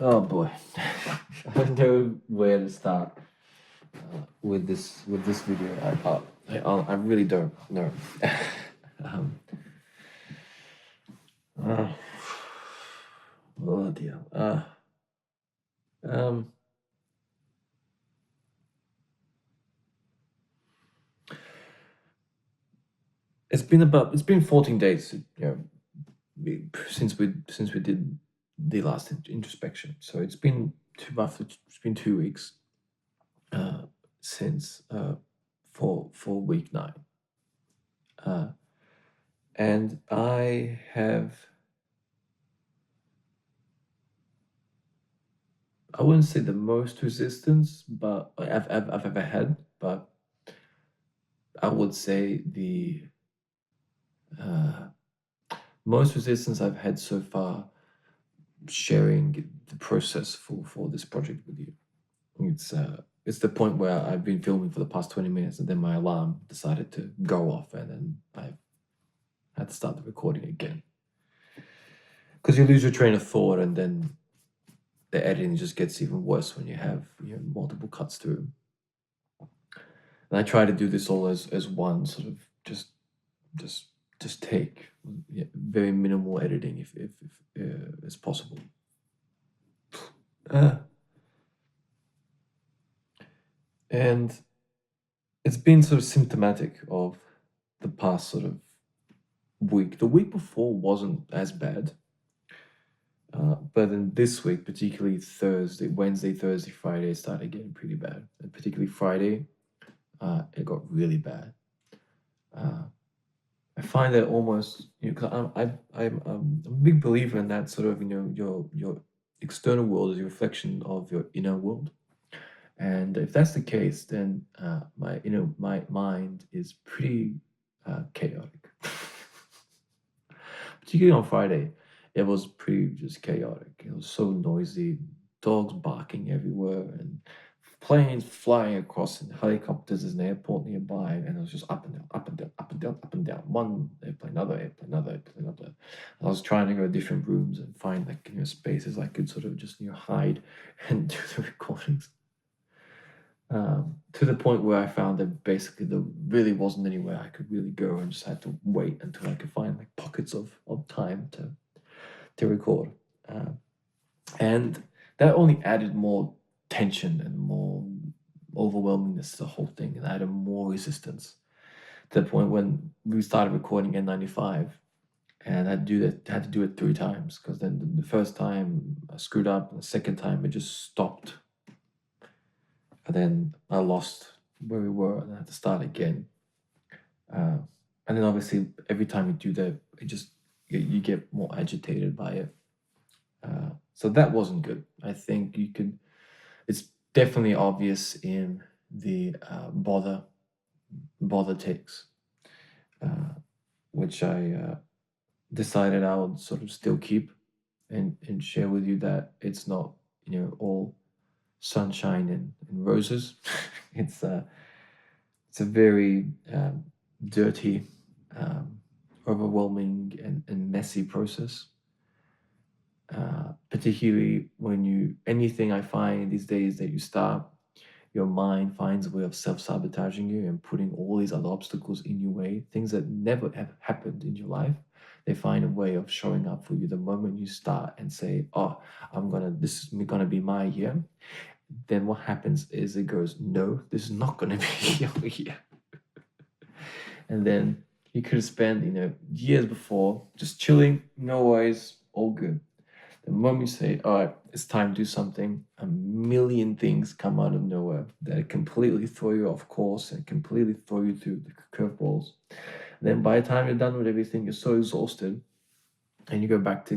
Oh boy, I don't know where to start with this video. I really don't know. um, uh, oh dear. Um, it's been 14 days, since we did the last introspection. So it's been it's been 2 weeks since for week 9. And I wouldn't say the most resistance, but I've ever had, but I would say the most resistance I've had so far sharing the process for this project with you. It's the point where I've been filming for the past 20 minutes and then my alarm decided to go off and then I had to start the recording again. Because you lose your train of thought and then the editing just gets even worse when you have multiple cuts through. And I try to do this all as one sort of just take, very minimal editing if it's possible. And it's been sort of symptomatic of the past sort of week. The week before wasn't as bad, but then this week, particularly Wednesday, Thursday, Friday, it started getting pretty bad. And particularly Friday, it got really bad. I find that almost, because I'm a big believer in that sort of, your external world is a reflection of your inner world. And if that's the case, then my mind is pretty chaotic. Particularly on Friday, it was pretty just chaotic. It was so noisy, dogs barking everywhere, and planes flying across in helicopters. There's an airport nearby, and it was just up and down, up and down, up and down, up and down. One airplane, another airplane, another airplane, another. And I was trying to go to different rooms and find spaces I could sort of just hide and do the recordings. To the point where I found that basically there really wasn't anywhere I could really go, and just had to wait until I could find like pockets of time to record. And that only added more tension and more overwhelmingness to the whole thing, and added more resistance to the point when we started recording N95, and I had to do it 3 times, because then the first time I screwed up, and the second time it just stopped. And then I lost where we were and I had to start again. And then obviously every time you do that, you get more agitated by it. So that wasn't good. I think it's definitely obvious in the bother takes, which I decided I would sort of still keep and share with you that it's not, all sunshine and roses. It's a very dirty, overwhelming and messy process. Particularly when anything I find these days that you start, your mind finds a way of self-sabotaging you and putting all these other obstacles in your way, things that never have happened in your life. They find a way of showing up for you the moment you start and say, oh, this is gonna be my year. Then what happens is it goes, no, this is not gonna be your year. And then you could have spent, years before just chilling, no worries, all good. The moment you say, all right, it's time to do something, a million things come out of nowhere that completely throw you off course and completely throw you through the curveballs. Then by the time you're done with everything, you're so exhausted and you go back to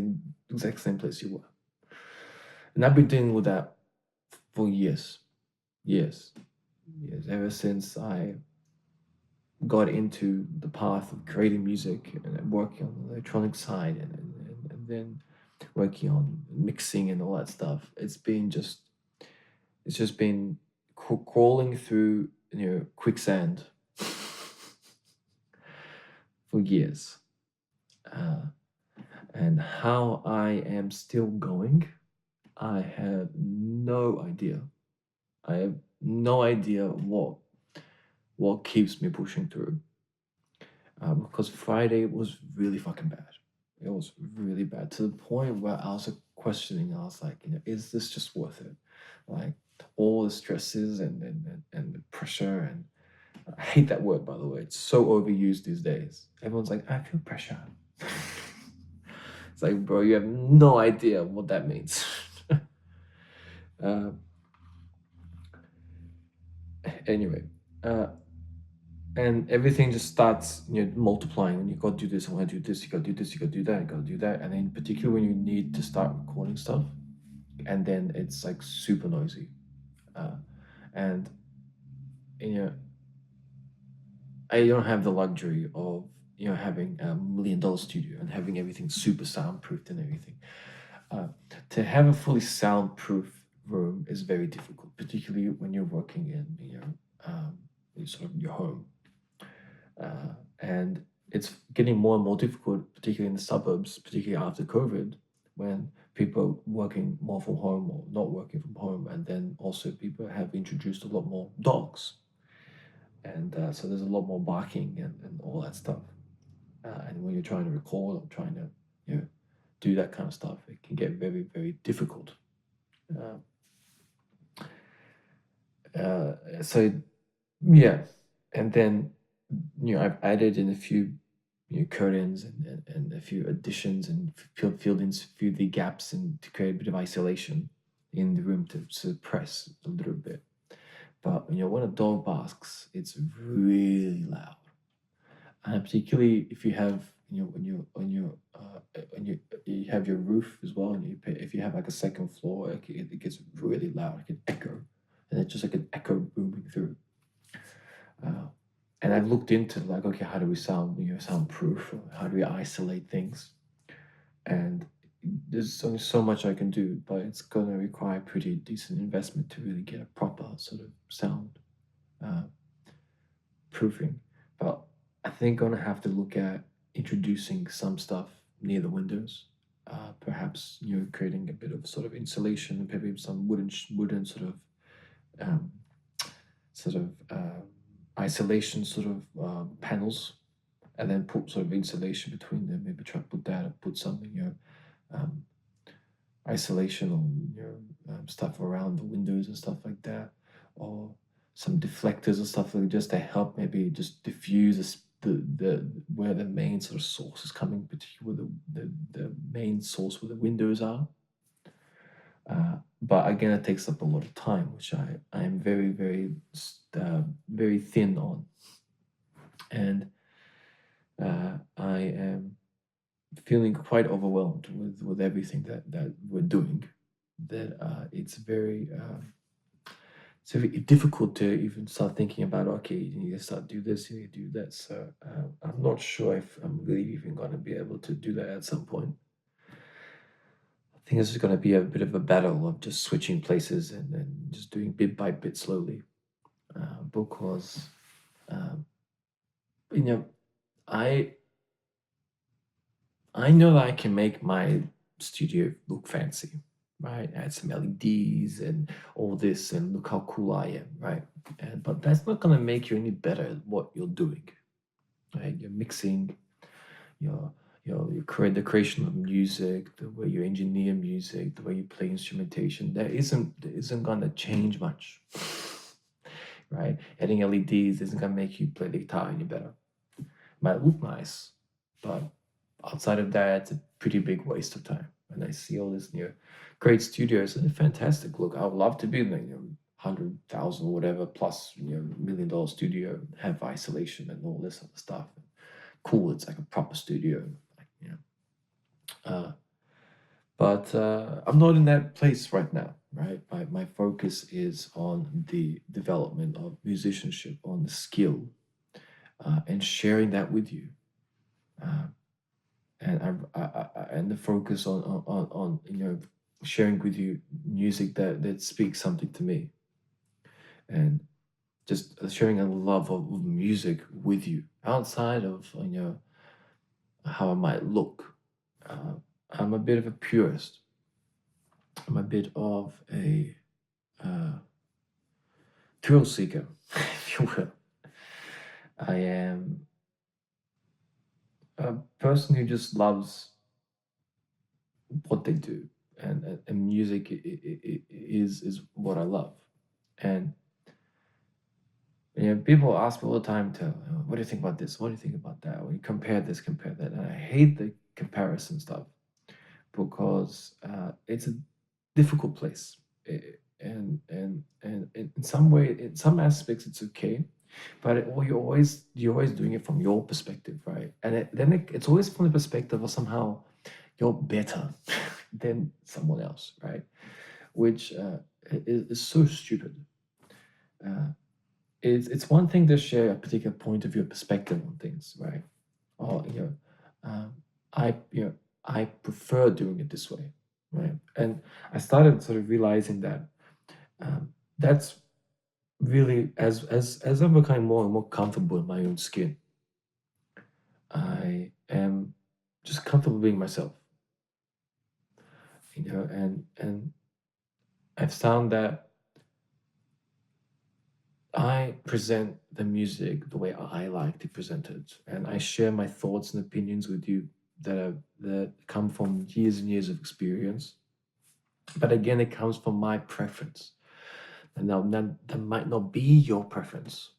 the exact same place you were. And I've been dealing with that for years, ever since I got into the path of creating music and working on the electronic side and then working on mixing and all that stuff. It's just been crawling through quicksand for years. And how I am still going I have no idea. I have no idea what keeps me pushing through. Because Friday was really fucking bad. It was really bad to the point where I was questioning. I was like, is this just worth it? Like all the stresses and the pressure, and I hate that word, by the way. It's so overused these days. Everyone's like, I feel pressure. It's like, bro, you have no idea what that means. uh, anyway, uh, and everything just starts multiplying, and you gotta do this, I want to do this, you gotta do this, you gotta do that, you gotta do that, and then particularly when you need to start recording stuff, and then it's like super noisy, uh, and you know I don't have the luxury of having $1 million studio and having everything super soundproofed and everything. uh, to have a fully soundproof room is very difficult, particularly when you're working in sort of your home. And it's getting more and more difficult, particularly in the suburbs, particularly after COVID, when people are working more from home or not working from home. And then also people have introduced a lot more dogs. And so there's a lot more barking and all that stuff. And when you're trying to record or trying to, do that kind of stuff, it can get very, very difficult. So yeah, and then I've added in a few curtains and a few additions and filled in a few of the gaps and to create a bit of isolation in the room to suppress a little bit. But when a dog barks, it's really loud, and particularly if you have when you have your roof as well, and if you have like a second floor, it gets really loud, like an echo, and it's just like an echo booming through. Uh, and I've looked into like, okay, how do we soundproof? How do we isolate things? And there's only so much I can do, but it's gonna require pretty decent investment to really get a proper sort of sound uh, proofing. But I think I'm gonna have to look at introducing some stuff near the windows. Perhaps creating a bit of sort of insulation and maybe some wooden um, sort of isolation sort of panels, and then put sort of insulation between them. Maybe try to put that or put something um, isolation or stuff around the windows and stuff like that, or some deflectors and stuff like just to help maybe just diffuse the where the main sort of source is coming, particularly the main source where the windows are. But again, it takes up a lot of time, which I am very, very, very thin on. And I am feeling quite overwhelmed with everything that we're doing. That it's very difficult to even start thinking about. Okay, you need to start do this, you need to do that. So I'm not sure if I'm really even going to be able to do that at some point. I think this is going to be a bit of a battle of just switching places and just doing bit by bit slowly, because um, you know I I know that I can make my studio look fancy, right? Add some LEDs and all this, and look how cool I am, right? But that's not gonna make you any better at what you're doing, right? You're mixing, your your the creation of music, the way you engineer music, the way you play instrumentation. That isn't gonna change much, right? Adding LEDs isn't gonna make you play the guitar any better. Might look nice, but outside of that, it's a pretty big waste of time. And I see all this great studios and a fantastic look. I would love to be in 100,000 or whatever plus $1 million studio, have isolation and all this other stuff. Cool, it's like a proper studio. Uh, but I'm not in that place right now, right? My focus is on the development of musicianship, on the skill, and sharing that with you. Uh, and the focus on sharing with you music that speaks something to me, and just sharing a love of music with you outside of how I might look. I'm a bit of a purist, I'm a bit of a thrill seeker, if you will. I am a person who just loves what they do, and music is what I love. And people ask me all the time to, what do you think about this? What do you think about that? When you compare this, compare that, and I hate the comparison stuff because it's a difficult place. And in some way, in some aspects, it's okay, but you're always doing it from your perspective, right? And it's always from the perspective of somehow you're better than someone else, right? Which is so stupid. Uh, it's one thing to share a particular point of view, perspective on things, right? Or um, I prefer doing it this way, right? And I started sort of realizing that that's really as I'm becoming more and more comfortable in my own skin, I am just comfortable being myself, and I've found that I present the music the way I like to present it, and I share my thoughts and opinions with you that come from years and years of experience. But again, it comes from my preference. And now that might not be your preference.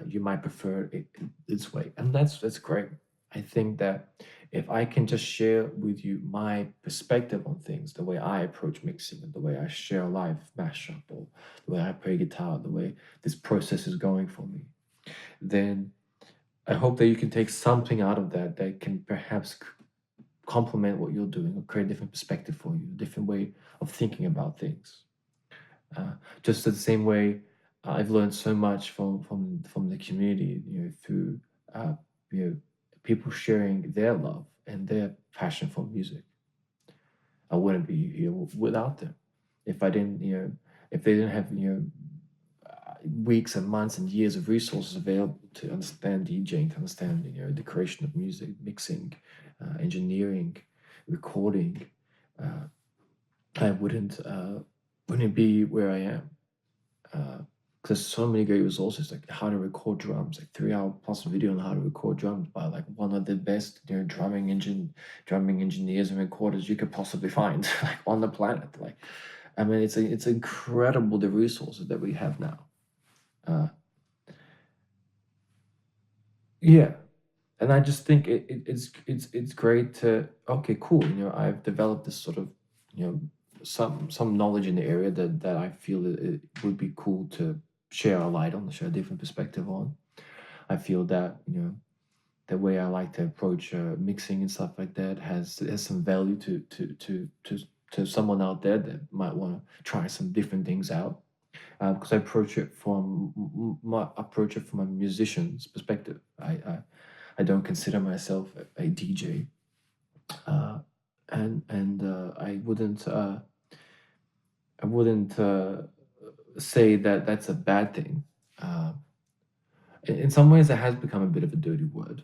You might prefer it this way, and that's great. I think that if I can just share with you my perspective on things, the way I approach mixing, and the way I share a live mashup, or the way I play guitar, the way this process is going for me, then I hope that you can take something out of that that can perhaps complement what you're doing or create a different perspective for you, a different way of thinking about things. Uh, just the same way I've learned so much from the community, through uh, you know people sharing their love and their passion for music. I wouldn't be here without them. If I didn't, if they didn't have weeks and months and years of resources available to understand DJing, to understand the creation of music, mixing, engineering, recording, uh, I wouldn't be where I am. Because there's so many great resources, like how to record drums, like 3 hour plus video on how to record drums by like one of the best drumming engineers and recorders you could possibly find like on the planet. Like, I mean, it's incredible the resources that we have now. uh yeah, and I just think it's great to, okay, cool, I've developed this sort of, you know some knowledge in the area that I feel that it would be cool to share a light on, share a different perspective on. I feel that, the way I like to approach mixing and stuff like that has some value to someone out there that might want to try some different things out. Because I approach it from a musician's perspective. I don't consider myself a DJ, uh, and I wouldn't say that that's a bad thing. Uh, in some ways, it has become a bit of a dirty word,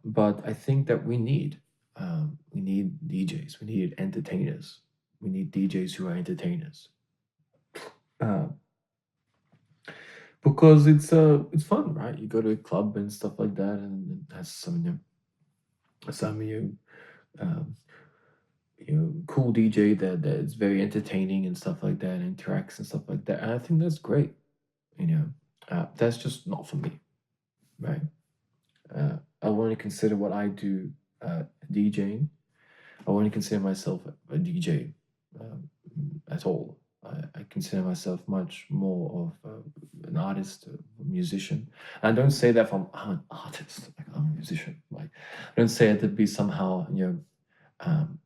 but I think that we need DJs, we need entertainers, we need DJs who are entertainers, uh, because it's fun, right? You go to a club and stuff like that, and it has some um, cool DJ that is very entertaining and stuff like that, interacts and stuff like that. And I think that's great. That's just not for me, right? I want to consider what I do DJing. I wouldn't consider myself a DJ um, at all. I consider myself much more of an artist, a musician. And I don't say that from I'm an artist, like I'm a musician. Like I don't say it to be somehow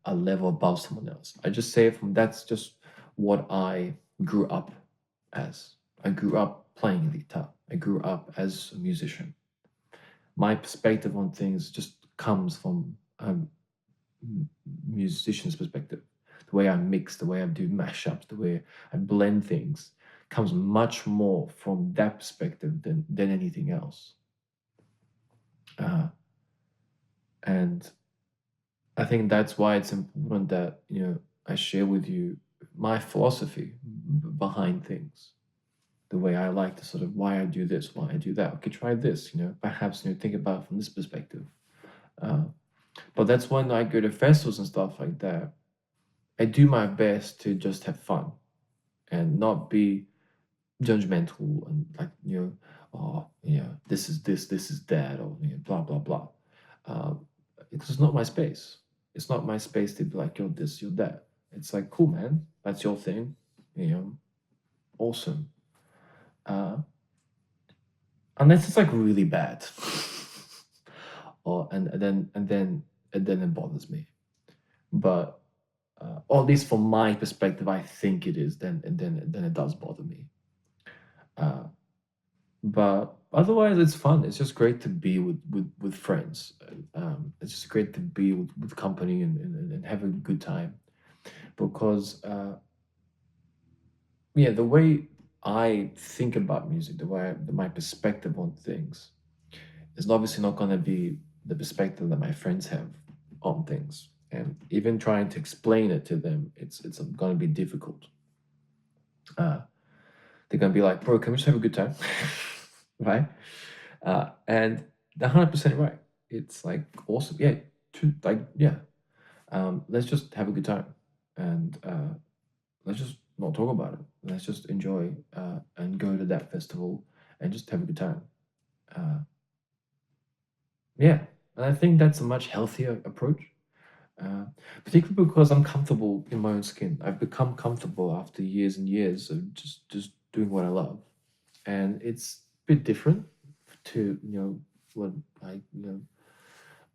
a level above someone else. I just say it from that's just what I grew up as. I grew up playing the guitar. I grew up as a musician. My perspective on things just comes from musician's perspective. The way I mix, the way I do mashups, the way I blend things comes much more from that perspective than anything else. And I think that's why it's important that I share with you my philosophy behind things, the way I like to sort of why I do this, why I do that. Okay, try this. Perhaps think about it from this perspective. Uh, but that's when I go to festivals and stuff like that. I do my best to just have fun and not be judgmental and like oh this is this is that, or blah blah blah. It's not my space. It's not my space to be like you're this, you're that. It's like, cool, man, that's your thing, you know awesome. uh unless it's like really bad. Or and then it bothers me. But or at least from my perspective, I think it is, then it does bother me. uh But otherwise, it's fun. It's just great to be with friends. It's just great to be with company and have a good time. Because yeah, the way I think about music, my perspective on things is obviously not going to be the perspective that my friends have on things. And even trying to explain it to them, it's going to be difficult. Uh, they're going to be like, "Bro, can we just have a good time?" Right? And 100% right. It's like awesome. Yeah, yeah. Let's just have a good time, and let's just not talk about it. Let's just enjoy and go to that festival and just have a good time. Uh, yeah, and I think that's a much healthier approach. Uh, Particularly because I'm comfortable in my own skin. I've become comfortable after years and years of just doing what I love, and it's a bit different to what I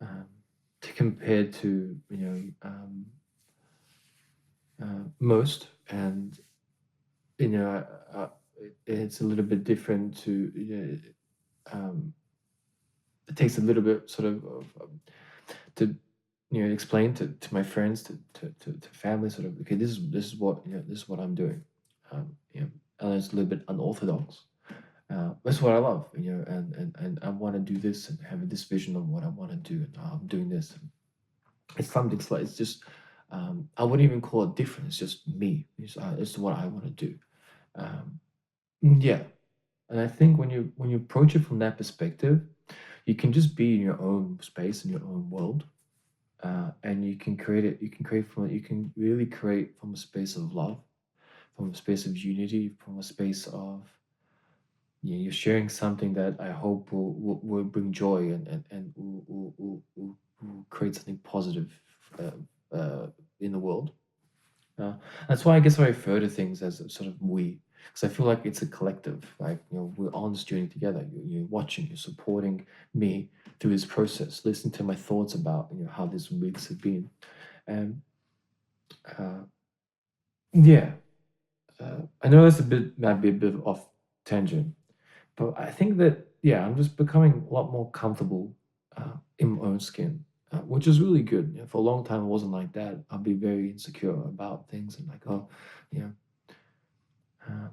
um, to compare to most. And you know it's a little bit different to it takes a little bit sort of to explain to my friends, to family, sort of, okay, this is what this is what I'm doing. And it's a little bit unorthodox. That's what I love, and I want to do this and have this vision of what I want to do, and I'm doing this. It's something like, it's just I wouldn't even call it different. It's just me. It's what I want to do. Um, yeah, and I think when you approach it from that perspective, you can just be in your own space, in your own world, and you can create it. You can really create from a space of love, from a space of unity, from a space of you're sharing something that I hope will bring joy, and will create something positive in the world. Uh, that's why I guess I refer to things as a sort of we, because I feel like it's a collective. Like we're on this journey together. You're watching, you're supporting me through this process, listening to my thoughts about how these weeks have been, and uh, yeah, I know that's a bit might be a bit off tangent, but I think that yeah, I'm just becoming a lot more comfortable in my own skin, which is really good. For a long time, it wasn't like that. I'd be very insecure about things and like, oh, you know. Um,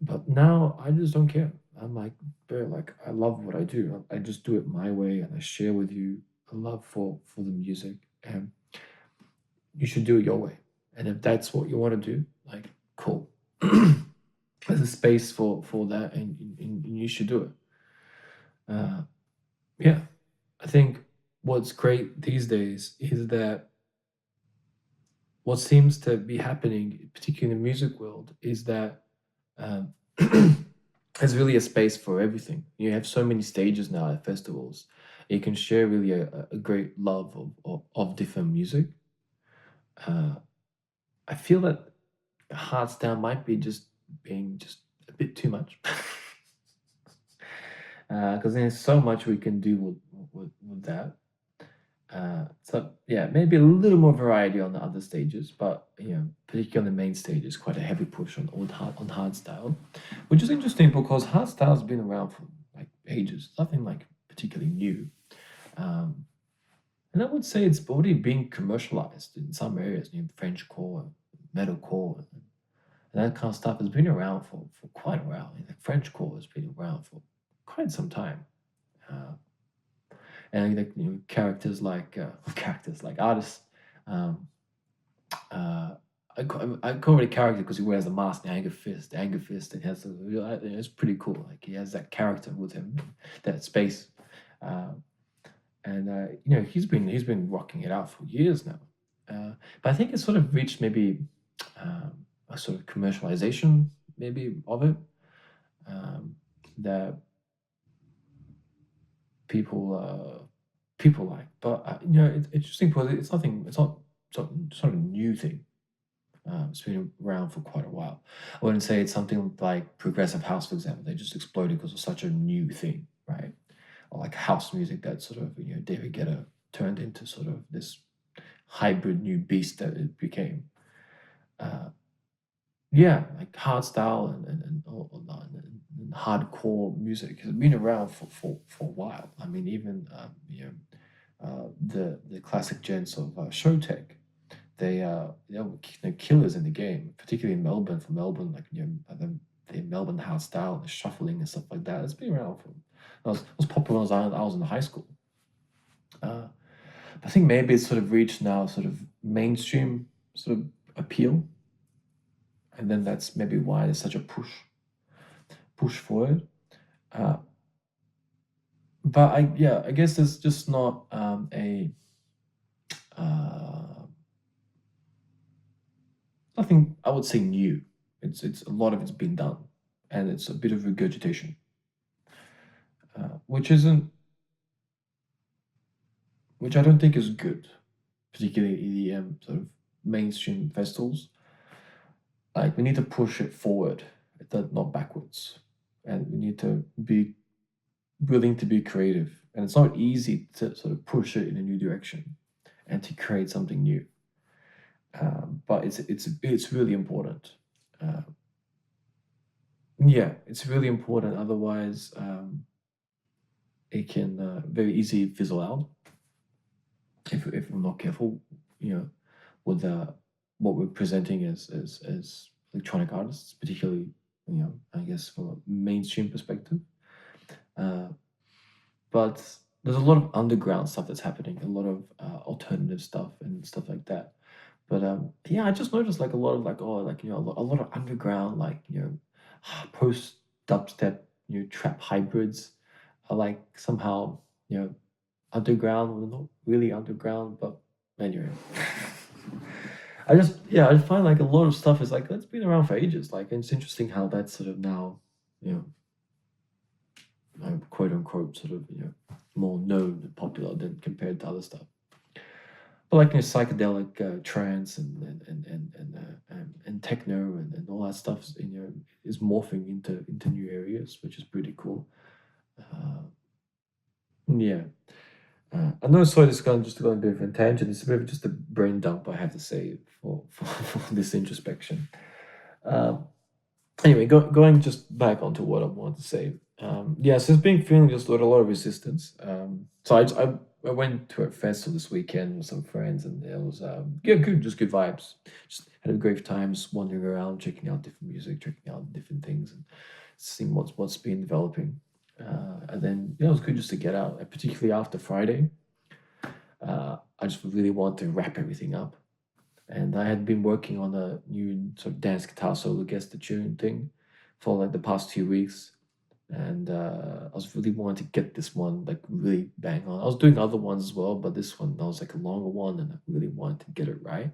but now I just don't care. I'm like very like I love what I do. I just do it my way, and I share with you a love for the music, and you should do it your way. And if that's what you want to do, like cool. There's a space for that, and you should do it. Uh, yeah, I think what's great these days is that what seems to be happening, particularly in the music world, is that um, there's really a space for everything. You have so many stages now at festivals. You can share really a great love of different music. Uh, I feel that Hearts Down might be just being just a bit too much. Because there's so much we can do with that. So yeah, maybe a little more variety on the other stages, but particularly on the main stage, is quite a heavy push on hard style, which is interesting because hard style's been around for like ages. Nothing like particularly new, um, and I would say it's already being commercialized in some areas. French core, metalcore, and that kind of stuff has been around for quite a while. Like French core has been around for quite some time. Uh, and like characters like artists um, uh, I call it a character because he wears a mask, the anger fist, and he has it's pretty cool. Like he has that character with him, that space, uh, and he's been rocking it out for years now. But I think it's sort of reached maybe a sort of commercialization maybe of it, um, that people people like. But it's interesting because it's not a new thing. It's been around for quite a while. I wouldn't say it's something like progressive house, for example. They just exploded because it's such a new thing, right? Or like house music that sort of David Guetta turned into sort of this hybrid new beast that it became. Uh, yeah, like hardstyle and hardcore music has been around for a while. I mean, even the classic gents of Showtech, they were killers in the game, particularly in Melbourne. For Melbourne, like the Melbourne house style, the shuffling and stuff like that. It's been around for. It was popular when I was in high school. Uh, I think maybe it's sort of reached now sort of mainstream sort of appeal, and then that's maybe why there's such a push for it. Uh, but I guess there's just not a uh, nothing I would say new. It's a lot of it's been done, and it's a bit of regurgitation, which isn't which I don't think is good, particularly EDM sort of mainstream festivals. Like we need to push it forward, not backwards, and we need to be willing to be creative. And it's not easy to sort of push it in a new direction and to create something new. But it's really important. Uh, yeah, it's really important. Otherwise, it can very easily fizzle out if we're not careful. You know, with what we're presenting as electronic artists, particularly I guess from a mainstream perspective. Uh, but there's a lot of underground stuff that's happening, a lot of alternative stuff and stuff like that. But yeah, I just noticed like a lot of like a lot of underground post dubstep trap hybrids are like somehow underground, well, not really underground, but anyway. I find like a lot of stuff is like it's been around for ages. Like it's interesting how that's sort of now you quote unquote sort of more known and popular than compared to other stuff. But like psychedelic trance and techno and all that stuff is morphing into new areas, which is pretty cool. Uh, yeah. I know, sorry, this is going just to go on a bit of a tangent. It's a bit of just a brain dump, I have to say, for this introspection. Um, anyway, going just back onto what I wanted to say. Yeah, so it's been feeling just a lot of resistance. So I went to a festival this weekend with some friends, and it was good, just good vibes. Just had a great time, just wandering around, checking out different music, checking out different things, and seeing what's been developing. And then it was good just to get out, particularly after Friday. I just really wanted to wrap everything up. And I had been working on a new sort of dance guitar solo guess the tune thing for like the past 2 weeks. And I was really wanting to get this one like really bang on. I was doing other ones as well, but this one that was like a longer one, and I really wanted to get it right.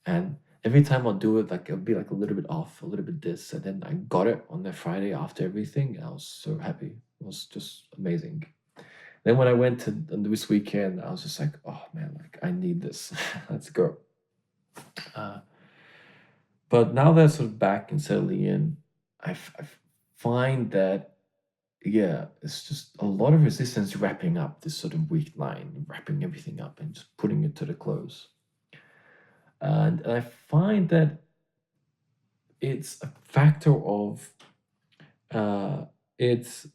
And every time I'll do it, like it'll be like a little bit off, a little bit this, and then I got it on that Friday after everything, and I was so happy. It was just amazing. Then when I went to this weekend, I was just like, oh man, like I need this. Let's go. Uh, but now that I'm sort of back and settling in, I find that yeah, it's just a lot of resistance wrapping up this sort of weak line, wrapping everything up and just putting it to the close. And I find that it's a factor of it's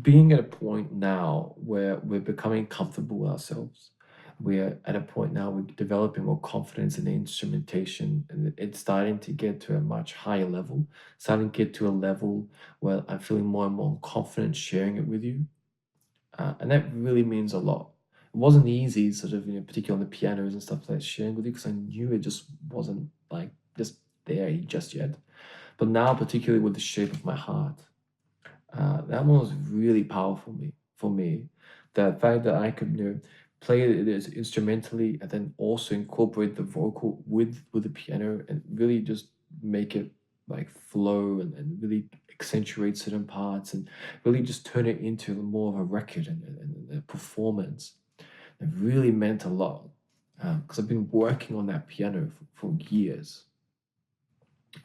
being at a point now where we're becoming comfortable with ourselves. We're at a point now we're developing more confidence in the instrumentation, and it's starting to get to a much higher level, starting to get to a level where I'm feeling more and more confident sharing it with you. And that really means a lot. it wasn't easy, sort of, particularly on the pianos and stuff like sharing with you, because I knew it just wasn't like just there just yet. But now, particularly with the shape of my heart, that one was really powerful for me. The fact that I could, play it as instrumentally and then also incorporate the vocal with the piano and really just make it like flow and really accentuate certain parts and really just turn it into more of a record and a performance. It really meant a lot because I've been working on that piano for years,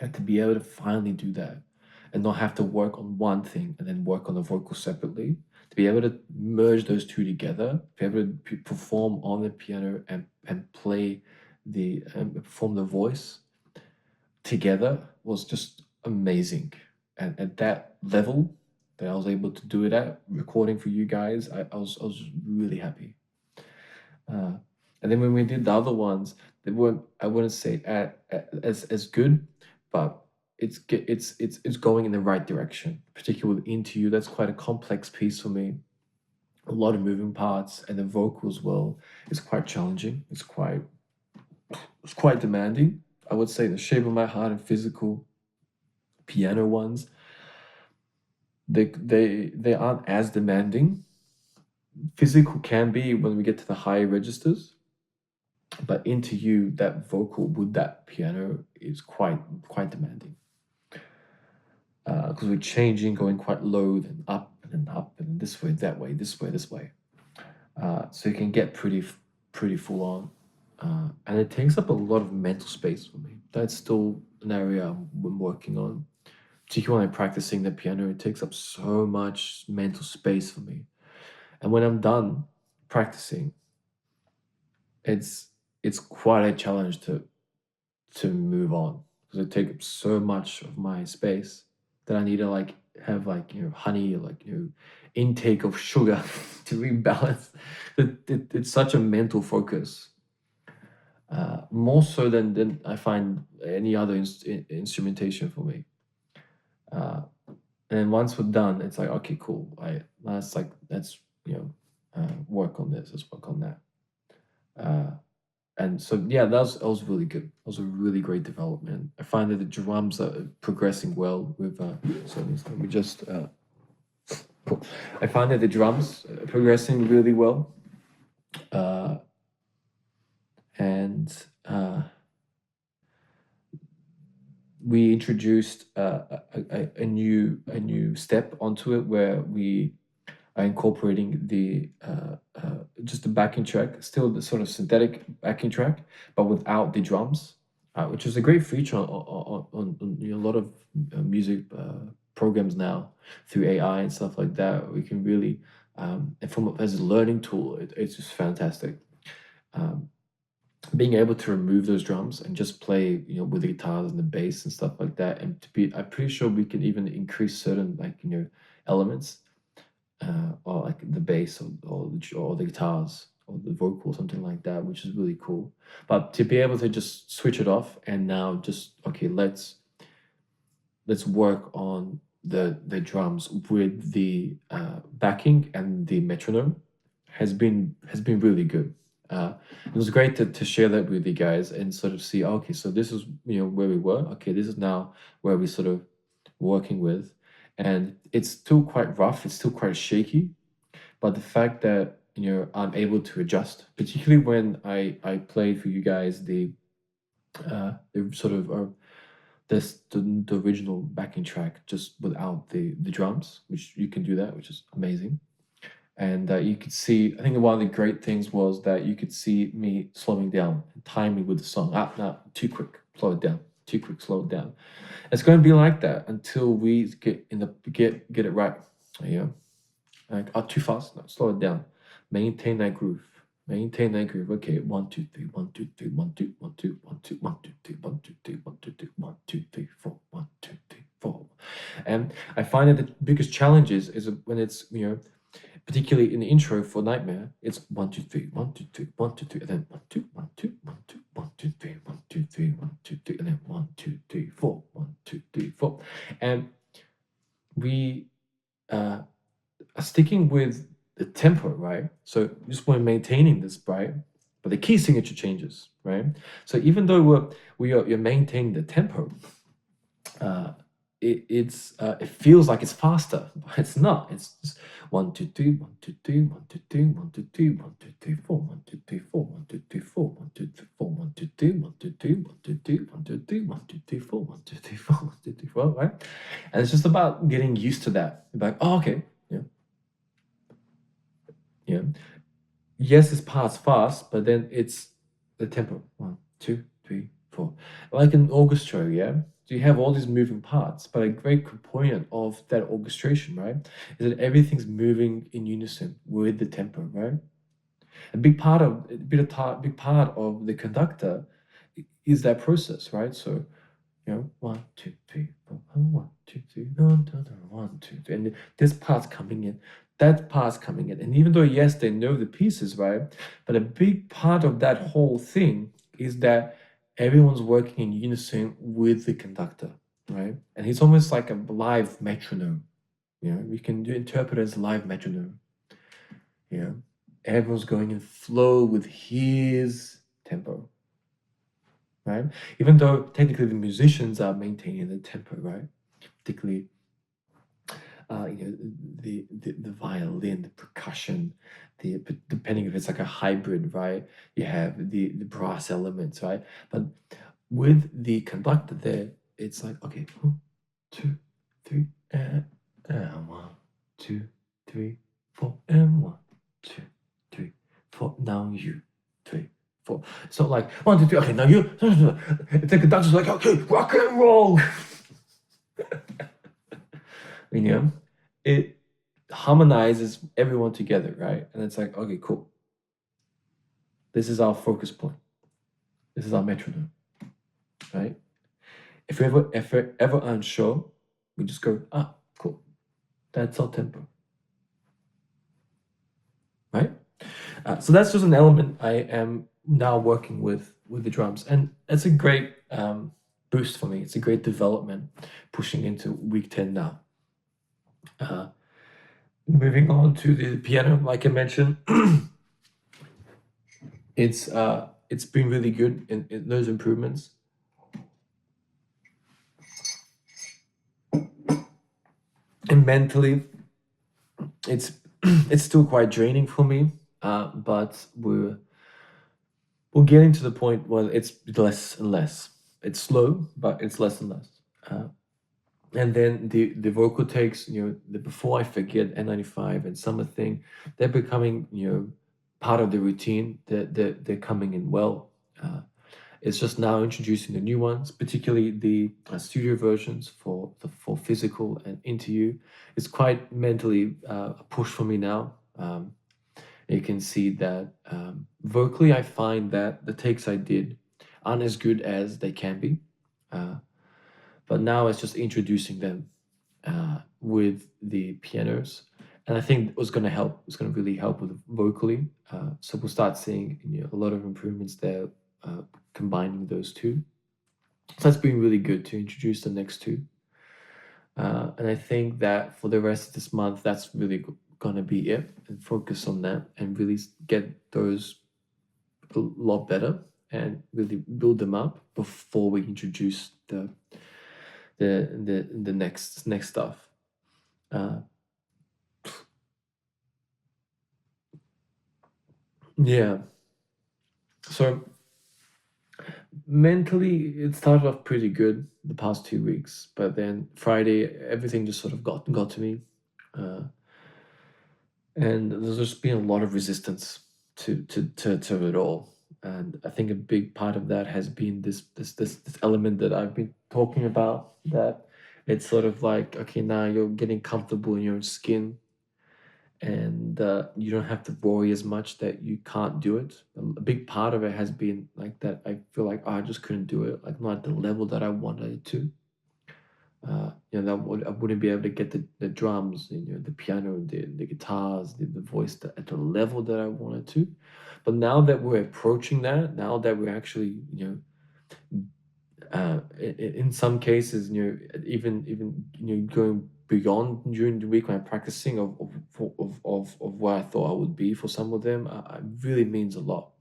and to be able to finally do that and not have to work on one thing and then work on the vocal separately, to be able to merge those two together, be able to perform on the piano and play the perform the voice together was just amazing. And at that level that I was able to do it at, recording for you guys, I was really happy. Uh, and then when we did the other ones, they weren't, I wouldn't say as good, but it's going in the right direction. Particularly with Into You, that's quite a complex piece for me. A lot of moving parts, and the vocal as well is quite challenging. It's quite demanding. I would say the Shape of My Heart and Physical piano ones, they aren't as demanding. Physical can be when we get to the higher registers, but Into You, that vocal with that piano is quite demanding. Because we're changing, going quite low, then up, and then up, and this way, that way, this way, this way. So it can get pretty full on. And it takes up a lot of mental space for me. That's still an area I'm working on. Particularly when I'm practicing the piano, it takes up so much mental space for me. And when I'm done practicing, it's quite a challenge to move on, because it takes up so much of my space that I need to like have like honey, like intake of sugar to rebalance. It's such a mental focus, more so than I find any other instrumentation for me. And then once we're done, it's like, okay, cool. Let's work on this. Let's work on that. And so yeah, that was really good. That was a really great development. I find that the drums are progressing well with. So let me just. I find that the drums are progressing really well, and we introduced a new step onto it where we are incorporating the just the backing track, still the sort of synthetic backing track, but without the drums, which is a great feature on a lot of music programs now through AI and stuff like that. We can really, and from as a learning tool, it's just fantastic. Being able to remove those drums and just play, with the guitars and the bass and stuff like that, and I'm pretty sure we can even increase certain elements, or like the bass or the guitars or the vocal, something like that, which is really cool. But to be able to just switch it off and now just, okay, let's work on the drums with the backing and the metronome has been really good. It was great to share that with you guys and sort of see, okay, so this is where we were. Okay, this is now where we sort of working with, and it's still quite rough. It's still quite shaky, but the fact that I'm able to adjust, particularly when I played for you guys the sort of the original backing track just without the drums, which you can do that, which is amazing. And you could see, I think one of the great things was that you could see me slowing down and timing with the song. No, too quick, slow it down. Too quick, slow it down. It's going to be like that until we get it right. Like, too fast, no, slow it down. Maintain that groove. Maintain that groove. Okay, 1, 2, 3, 1, 2, 3, 1, 2, 1, 2, 1, 2, 1, 2, 3, 1, 2, 3, 1, 2, 3, 1, 2, 3, 4, 1, 2, 3, 4. And I find that the biggest challenge is when it's particularly in the intro for Nightmare, it's 1, 2, 3, 1, 2, 3, 1, 2, 3, and then 1, 2, 1, 2, 1, 2, 1, 2, 3, 1, 2, 3, 1, 2, 3, and then 1, 2, 3, 4, 1, 2, 3, 4. And we are sticking with the tempo, right? So you just want maintaining this, right? But the key signature changes, right? So even though you're maintaining the tempo, it feels like it's faster, but it's not. It's just 1 2 3 1 2 3 1 2 3 1 2 3 1 2 3 4 1 2 3 4 1 2 3 4 1 2 3 4 1 2 3 1 2 3 1 2 3 1 2 3 1 2 3 4 1 2 3 4 1 2 3 4, right? And it's just about getting used to that. You're like, oh, okay, yeah, yeah. Yes, it's parts fast, but then it's the tempo. 1 2 3 4. Like an orchestra, yeah. So you have all these moving parts, but a great component of that orchestration, right, is that everything's moving in unison with the tempo, right? Big part of the conductor is that process, right? So 1 2 3 4 1 2 3 1 2 3, and this part's coming in, that part's coming in, and even though yes they know the pieces, right, but a big part of that whole thing is that everyone's working in unison with the conductor, right? And it's almost like a live metronome. We can interpret it as live metronome. Everyone's going in flow with his tempo, right? Even though technically the musicians are maintaining the tempo, right? Particularly, the violin, the percussion, depending if it's like a hybrid, right? You have the brass elements, right? But with the conductor there, it's like, okay, 1 2 3 and 1 2 3 4 and 1 2 3 4. Now you 3 4. It's not like 1 2 3. Okay, now you. The conductor's like, okay, rock and roll. It harmonizes everyone together, right? And it's like, okay, cool. This is our focus point. This is our metronome, right? If we're ever unsure, we just go, cool. That's our tempo, right? So that's just an element I am now working with the drums, and it's a great boost for me. It's a great development pushing into week 10 now. Moving on to the piano, like I mentioned, it's been really good in those improvements. And mentally, it's still quite draining for me, but we're getting to the point where it's less and less. It's slow, but it's less and less. And then the vocal takes, the Before I Forget, N95 and Summer Thing, they're becoming, part of the routine. They're coming in well. It's just now introducing the new ones, particularly the studio versions for Physical and Into You. It's quite mentally a push for me now. You can see that vocally, I find that the takes I did aren't as good as they can be. But now it's just introducing them with the pianos. And I think it was going to help. It's going to really help with vocally. So we'll start seeing a lot of improvements there, combining those two. So that's been really good to introduce the next two. And I think that for the rest of this month, that's really going to be it, and focus on that and really get those a lot better and really build them up before we introduce the next stuff. Yeah. So mentally, it started off pretty good the past 2 weeks, but then Friday, everything just sort of got to me, and there's just been a lot of resistance to it all. And I think a big part of that has been this element that I've been talking about, that it's sort of like, okay, now you're getting comfortable in your own skin, and you don't have to worry as much that you can't do it. A big part of it has been like that. I feel like, I just couldn't do it, like not at the level that I wanted it to. I wouldn't be able to get the drums, the piano, the guitars, the voice at the level that I wanted to. But now that we're approaching that, now that we're actually, in some cases, even going beyond during the week when I'm practicing of of where I thought I would be for some of them, it really means a lot.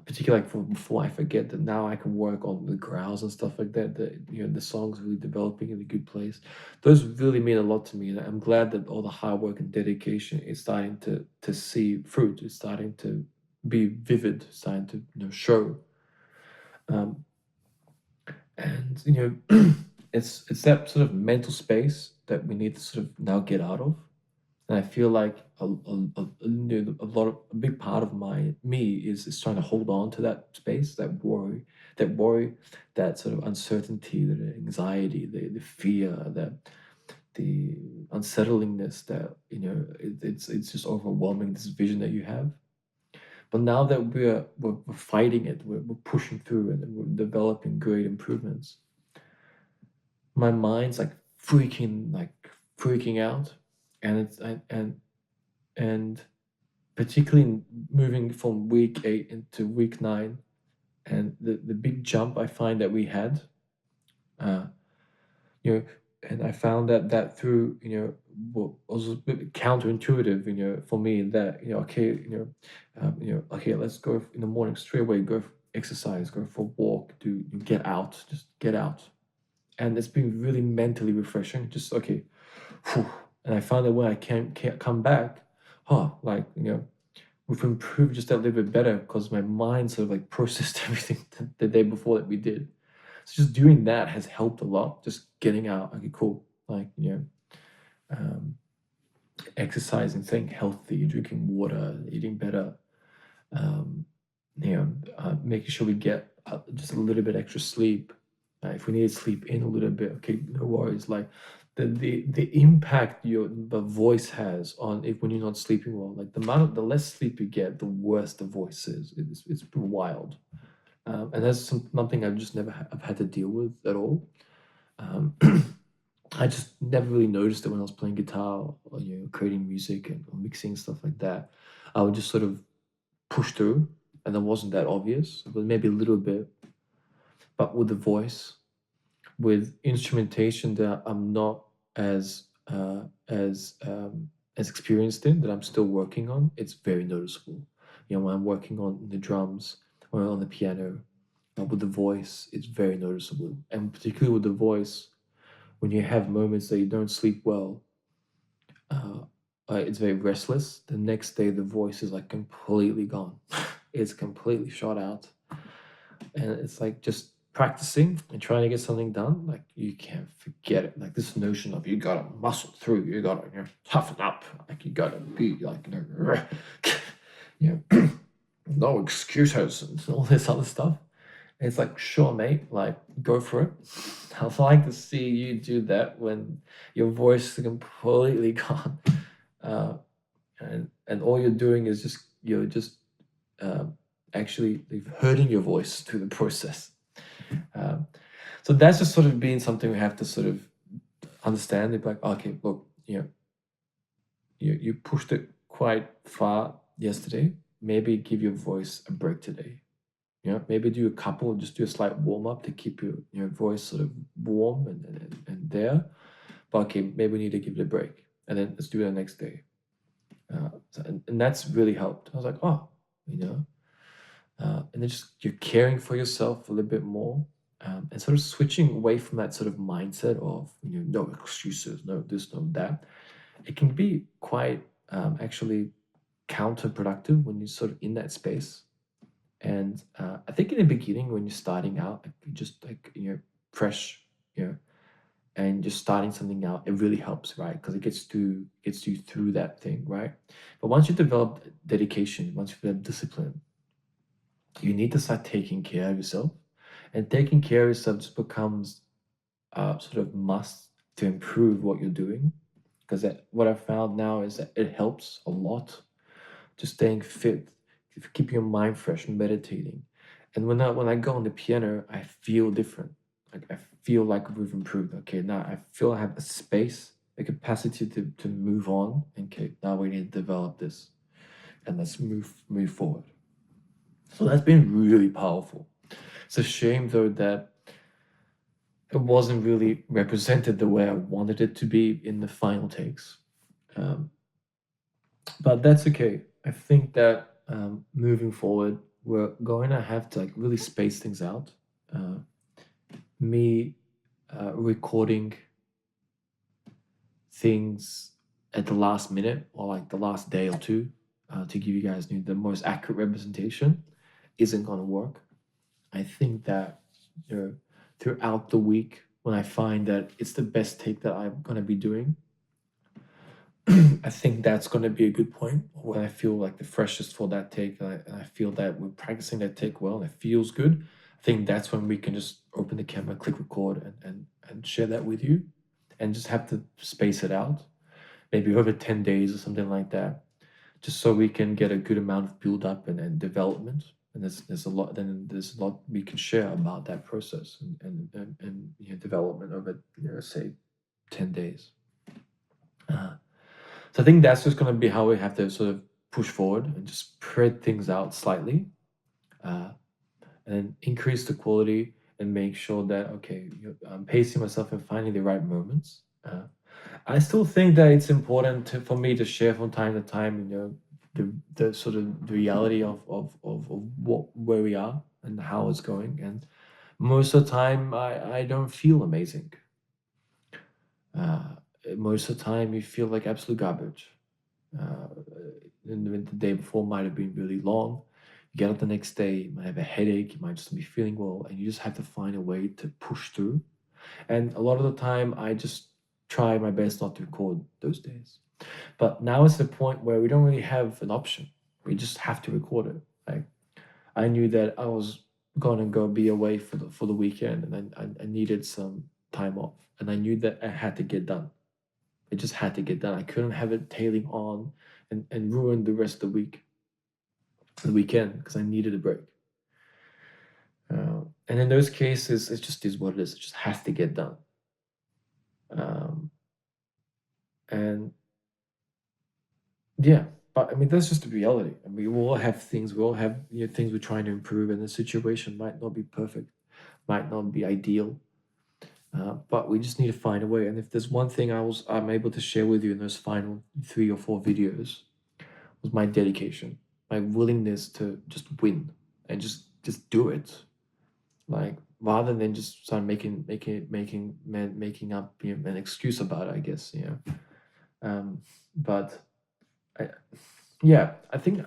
Particularly like before I forget that now I can work on the growls and stuff like that. That the song's really developing in a good place. Those really mean a lot to me, and I'm glad that all the hard work and dedication is starting to see fruit. It's starting to be vivid, starting to show. Um, and it's that sort of mental space that we need to sort of now get out of. And I feel like a big part of me is trying to hold on to that space, that worry, that sort of uncertainty, the anxiety, the fear, the unsettlingness that it's just overwhelming, this vision that you have. But now that we're fighting it, we're pushing through, and we're developing great improvements. My mind's freaking out, and it's and particularly moving from week 8 into week 9, and the big jump I find that we had, uh, you know, and I found that through what was a bit counterintuitive, for me, that okay, okay, let's go in the morning straight away, go exercise, go for a walk, get out, just get out, and it's been really mentally refreshing. Just okay, whew. And I found that when I can't come back, like we've improved just a little bit better because my mind sort of like processed everything the day before that we did. So just doing that has helped a lot. Just getting out, okay, cool. Like um, exercising, staying healthy, drinking water, eating better. Um, making sure we get just a little bit extra sleep. If we need to sleep in a little bit, okay, no worries. Like the impact the voice has on if when you're not sleeping well, like the less sleep you get, the worse the voice is. It's wild, and that's something I've just never I've had to deal with at all. Um, I just never really noticed it when I was playing guitar or creating music or mixing stuff like that. I would just sort of push through, and it wasn't that obvious, but maybe a little bit. But with the voice, with instrumentation that I'm not as as experienced in, that I'm still working on, it's very noticeable. When I'm working on the drums or on the piano, with the voice, it's very noticeable. And particularly with the voice, when you have moments that you don't sleep well, uh, it's very restless. The next day, the voice is like completely gone. It's completely shot out, and it's like just practicing and trying to get something done. Like you can't forget it. Like this notion of you gotta muscle through, you gotta toughen up, like you gotta be like no excuses and all this other stuff. And it's like, sure, mate, like go for it. I'd like to see you do that when your voice is completely gone. Uh, and all you're doing is just um, actually hurting your voice through the process. Um, so that's just sort of been something we have to sort of understand. It's like, okay, look, you pushed it quite far yesterday. Maybe give your voice a break today. Maybe do a couple, just do a slight warm up to keep your voice sort of warm and there. But okay, maybe we need to give it a break, and then let's do it the next day. And that's really helped. I was like, oh, and then just you're caring for yourself a little bit more, and sort of switching away from that sort of mindset of no excuses, no this, no that. It can be quite actually counterproductive when you're sort of in that space. And I think in the beginning when you're starting out, like just like fresh, and just starting something out, it really helps, right? Because it gets you through that thing, right? But once you develop dedication, once you develop discipline, you need to start taking care of yourself. And taking care of yourself just becomes a sort of must to improve what you're doing. Because what I've found now is that it helps a lot, just staying fit, keeping your mind fresh, meditating. And when I go on the piano, I feel different. Like I feel like we've improved. Okay, now I feel I have a space, a capacity to move on. Okay, now we need to develop this, and let's move forward. So that's been really powerful. It's a shame though that it wasn't really represented the way I wanted it to be in the final takes. But that's okay. I think that moving forward, we're going to have to like really space things out. Uh, me recording things at the last minute or like the last day or two to give you guys the most accurate representation isn't going to work. I think that you know, throughout the week, when I find that it's the best take that I'm going to be doing, I think that's going to be a good point when I feel like the freshest for that take and I feel that we're practicing that take well and it feels good. I think that's when we can just open the camera, click record, and share that with you and just have to space it out, maybe over 10 days or something like that, just so we can get a good amount of build up and development. And there's a lot we can share about that process and development over, say 10 days. So I think that's just going to be how we have to sort of push forward and just spread things out slightly, uh, and then increase the quality and make sure that okay, I'm pacing myself and finding the right moments. I still think that it's important for me to share from time to time, the sort of the reality of where we are and how it's going. And most of the time, I don't feel amazing. Uh, Most of the time, you feel like absolute garbage. Uh, and the day before might have been really long. You get up the next day, you might have a headache, you might just be feeling well, and you just have to find a way to push through. And a lot of the time, I just try my best not to record those days. But now it's the point where we don't really have an option. We just have to record it. Like I knew that I was gonna go be away for the weekend, and I needed some time off, and I knew that I had to get done. It just had to get done. I couldn't have it tailing on and ruin the rest of the weekend, because I needed a break. And in those cases, it just is what it is. It just has to get done. Um, and yeah, but I mean, that's just the reality. And we all have things, we all have things we're trying to improve, and the situation might not be perfect, might not be ideal. But we just need to find a way. And if there's one thing I'm able to share with you in those final 3 or 4 videos, was my dedication, my willingness to just win and just do it. Like rather than just start making up an excuse about it, I guess. But I, yeah, I think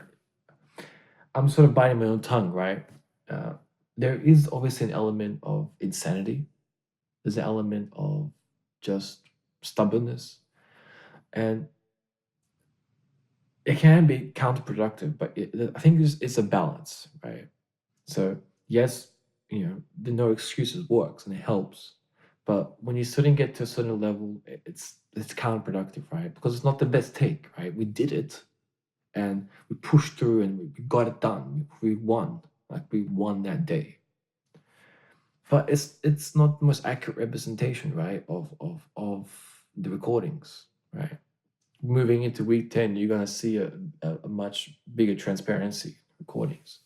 I'm sort of biting my own tongue, right? Uh, there is obviously an element of insanity. There's an element of just stubbornness, and it can be counterproductive. But I think it's a balance, right? So yes, the no excuses works and it helps, but when you suddenly get to a certain level, it's counterproductive, right? Because it's not the best take, right? We did it, and we pushed through, and we got it done. We won, like we won that day. But it's not the most accurate representation, right, of the recordings, right? Moving into week 10, you're gonna see a much bigger transparency recordings.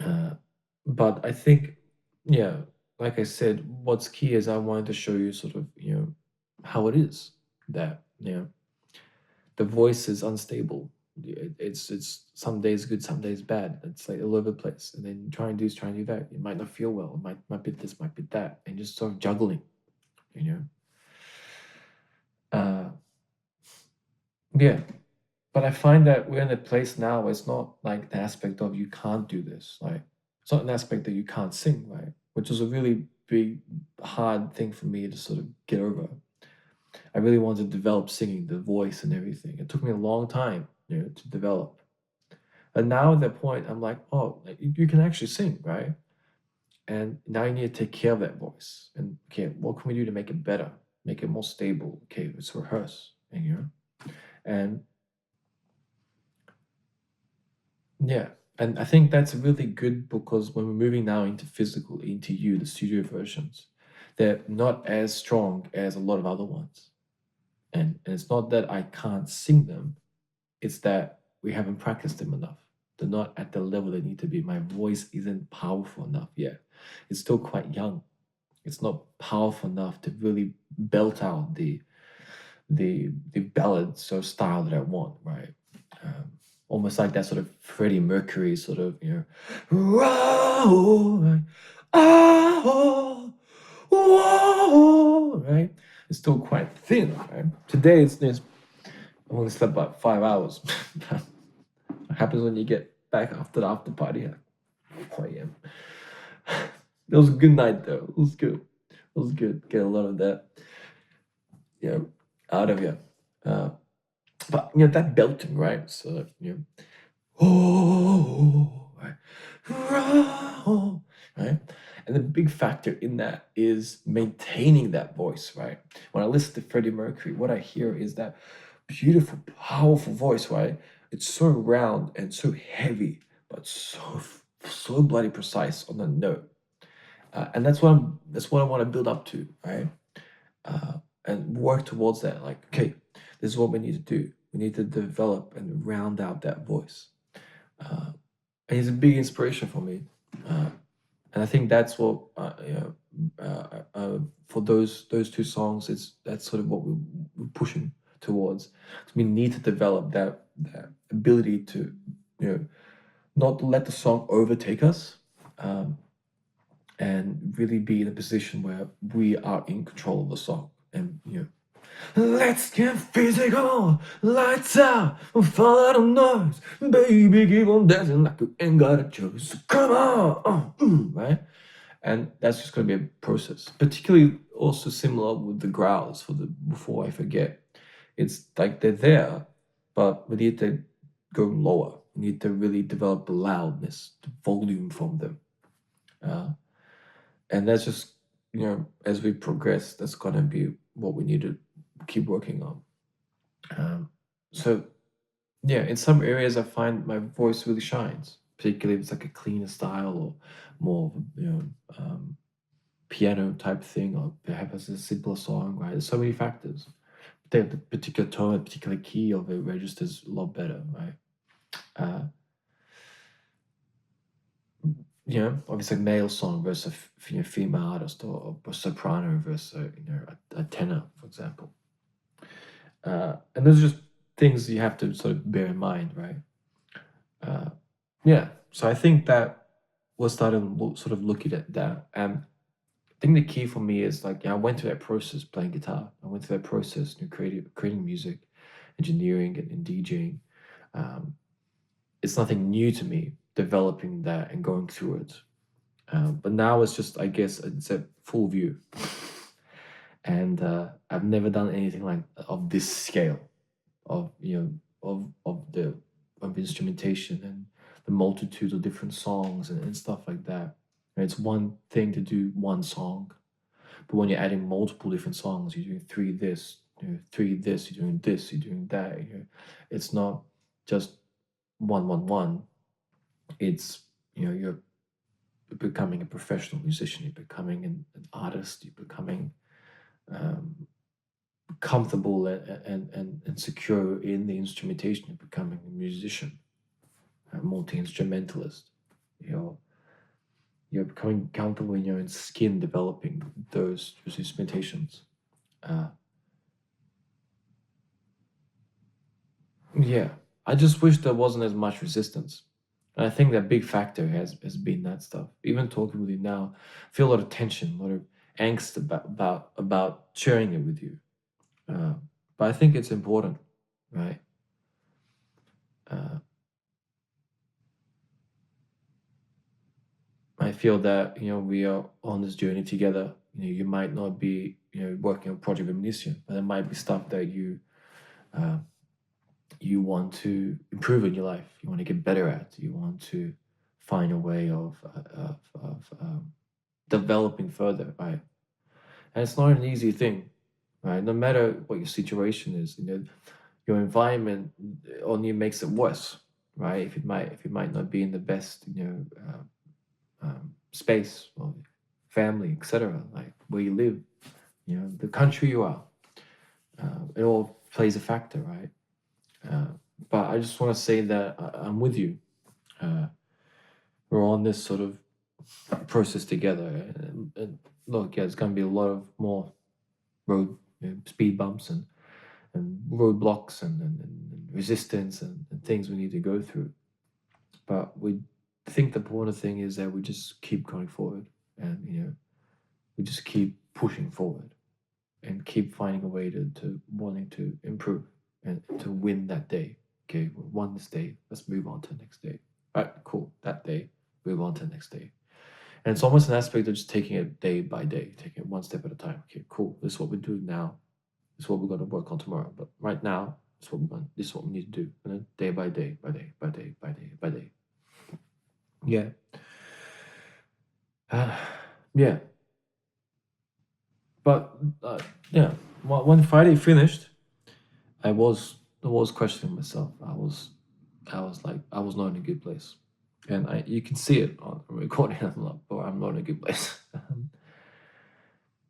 Uh, but I think, yeah, like I said, what's key is I wanted to show you sort of, how it is that, the voice is unstable. It's some days good, some days bad. It's like all over the place. And then try and do that. You might not feel well. It might be this, might be that. And just sort of juggling, you know. Uh, yeah. But I find that we're in a place now where it's not like the aspect of you can't do this. Like it's not an aspect that you can't sing, right? Which is a really big, hard thing for me to sort of get over. I really wanted to develop singing, the voice and everything. It took me a long time, to develop. And now at that point, I'm like, oh, like, you can actually sing, right? And now you need to take care of that voice. And okay, what can we do to make it better, make it more stable? Okay, let's rehearse, and yeah, and I think that's really good because when we're moving now into physical, into the studio versions, they're not as strong as a lot of other ones. And it's not that I can't sing them, it's that we haven't practiced them enough. They're not at the level they need to be. My voice isn't powerful enough yet. It's still quite young. It's not powerful enough to really belt out the ballad sort of style that I want, right? Almost like that sort of Freddie Mercury sort of, whoa, right? Oh, whoa, right? It's still quite thin, right? Today I only slept about 5 hours. What happens when you get back after the after party at 4 a.m.? It was a good night though. It was good. It was good. Get a lot of that, out of you. But that belting, right? So oh, right, oh, right. And the big factor in that is maintaining that voice, right? When I listen to Freddie Mercury, what I hear is that beautiful, powerful voice, right? It's so round and so heavy, but so bloody precise on the note. And that's what I want to build up to, right? And work towards that. Like, okay, this is what we need to do. We need to develop and round out that voice. And he's a big inspiration for me. And I think that's what, for those two songs, that's sort of what we're pushing towards. So we need to develop that ability to, not let the song overtake us, and really be in a position where we are in control of the song. And let's get physical, lights out, follow the noise, baby, keep on dancing like you ain't got a choice. Come on, right? And that's just going to be a process. Particularly also similar with the growls before I forget. It's like they're there, but we need to go lower. We need to really develop the loudness, the volume from them. And that's just, as we progress, that's going to be what we need to keep working on. So yeah, in some areas I find my voice really shines, particularly if it's like a cleaner style or more of piano type thing, or perhaps a simpler song, right? There's so many factors. The particular tone, a particular key of it registers a lot better, right? Obviously male song versus a female artist, or a soprano versus a tenor, for example. And those are just things you have to sort of bear in mind, right? So I think that we'll start sort of looking at that. And I think the key for me is I went through that process playing guitar. I went through that process, creating music, engineering, and DJing. It's nothing new to me, developing that and going through it. But now it's just, I guess, it's a full view. And I've never done anything of this scale of instrumentation and the multitude of different songs and stuff like that. And it's one thing to do one song, but when you're adding multiple different songs, you're doing three this, you're doing this, you're doing that. It's not just one. It's you're becoming a professional musician. You're becoming an artist. You're becoming comfortable and secure in the instrumentation. You're becoming a musician, a multi-instrumentalist. You're becoming comfortable in your own skin, developing those instrumentations. Yeah, I just wish there wasn't as much resistance. And I think that big factor has been that stuff. Even talking with you now, I feel a lot of tension, a lot of angst about sharing it with you. But I think it's important, right? I feel that we are on this journey together. You might not be working on Project Viminacium, but there might be stuff that you want to improve in your life. You want to get better at. You want to find a way of developing further, right? And it's not an easy thing, right? No matter what your situation is, your environment only makes it worse, right? If it might not be in the best, space or family, etc., like where you live, the country you are, it all plays a factor, right? But I just want to say that I'm with you. We're on this sort of process together, and look, yeah, it's going to be a lot of more road speed bumps and roadblocks and resistance and things we need to go through. But we think the important thing is that we just keep going forward, and we just keep pushing forward and keep finding a way to wanting to improve and to win that day. Okay, we won this day, let's move on to the next day. All right, cool. That day, move on to the next day. And it's almost an aspect of just taking it day by day, taking it one step at a time. Okay, cool. This is what we're doing now. This is what we're going to work on tomorrow. But right now, this is what we need to do. And then day by day, by day, by day, by day, by day. Yeah. Yeah. But yeah, when Friday finished, I was questioning myself. I was like, I was not in a good place, and you can see it on the recording. I'm not in a good place.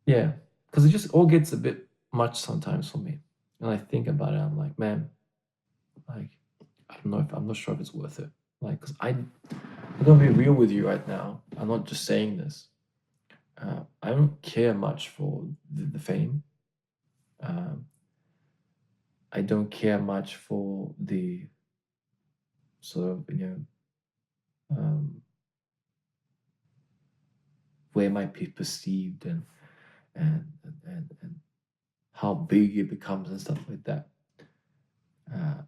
Yeah, because it just all gets a bit much sometimes for me, and I think about it. I'm like, man, like I don't know if I'm not sure if it's worth it. Like, because I'm gonna be real with you right now. I'm not just saying this. I don't care much for the fame. Um, I don't care much for the sort of um, way it might be perceived and how big it becomes and stuff like that.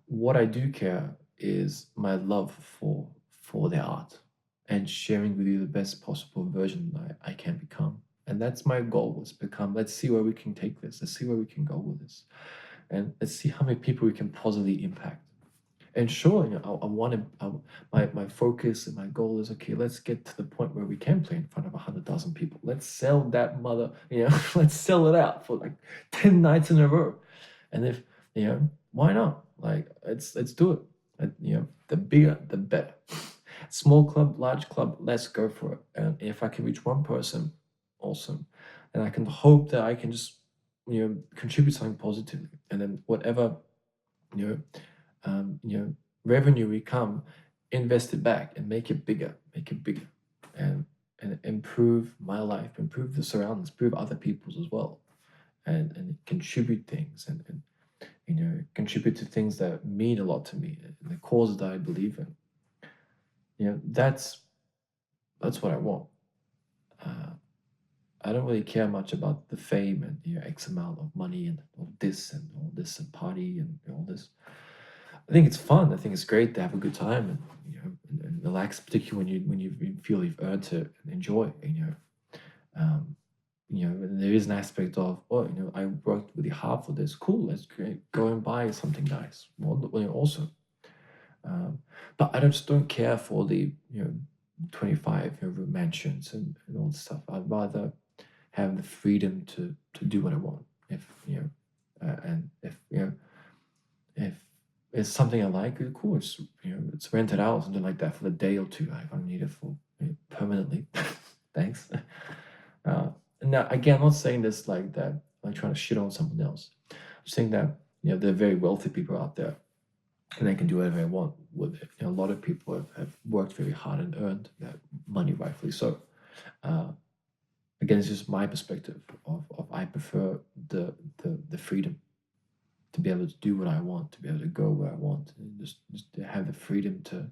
What I do care is my love for the art and sharing with you the best possible version I can become. And that's my goal, is become, let's see where we can take this. Let's see where we can go with this. And let's see how many people we can positively impact. And sure, I want to. My focus and my goal is, okay. Let's get to the point where we can play in front of 100,000 people. Let's sell that mother. Let's sell it out for like 10 nights in a row. And if why not? Like, let's do it. The bigger, the better. Small club, large club, let's go for it. And if I can reach one person, awesome. And I can hope that I can just contribute something positively. And then whatever you know revenue we come, invest it back and make it bigger, and improve my life, improve the surroundings, improve other people's as well, and contribute things and contribute to things that mean a lot to me, and the causes that I believe in. That's what I want. I don't really care much about the fame and X amount of money and all this and party and all this. I think it's fun. I think it's great to have a good time and and relax, particularly when you feel you've earned it and enjoy. Um, there is an aspect of, I worked really hard for this. Cool, that's great. Go and buy something nice. Awesome. But I just don't care for the 25 room mansions and all this stuff. I'd rather have the freedom to do what I want. If and if it's something I like, cool. It's rented out, something like that, for the day or two. I don't need it for permanently. Thanks. Now, again, I'm not saying this like that, like trying to shit on someone else. I'm saying that there are very wealthy people out there, and they can do whatever they want with it. A lot of people have worked very hard and earned that money, rightfully so. Again, it's just my perspective of I prefer the freedom to be able to do what I want, to be able to go where I want, and just to have the freedom to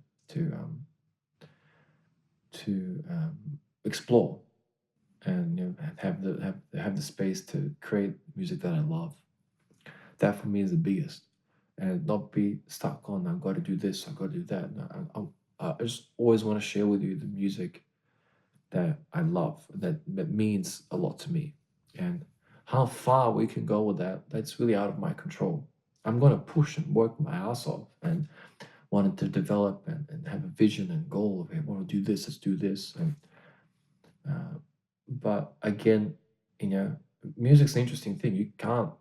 explore and have the space to create music that I love. That for me is the biggest, and not be stuck on, I've got to do this, I've got to do that. No, I just always want to share with you the music that I love, that means a lot to me, and how far we can go with that's really out of my control. I'm going to push and work my ass off and wanted to develop and have a vision and goal of, hey, I want to do this, let's do this. And but again, music's an interesting thing. You can't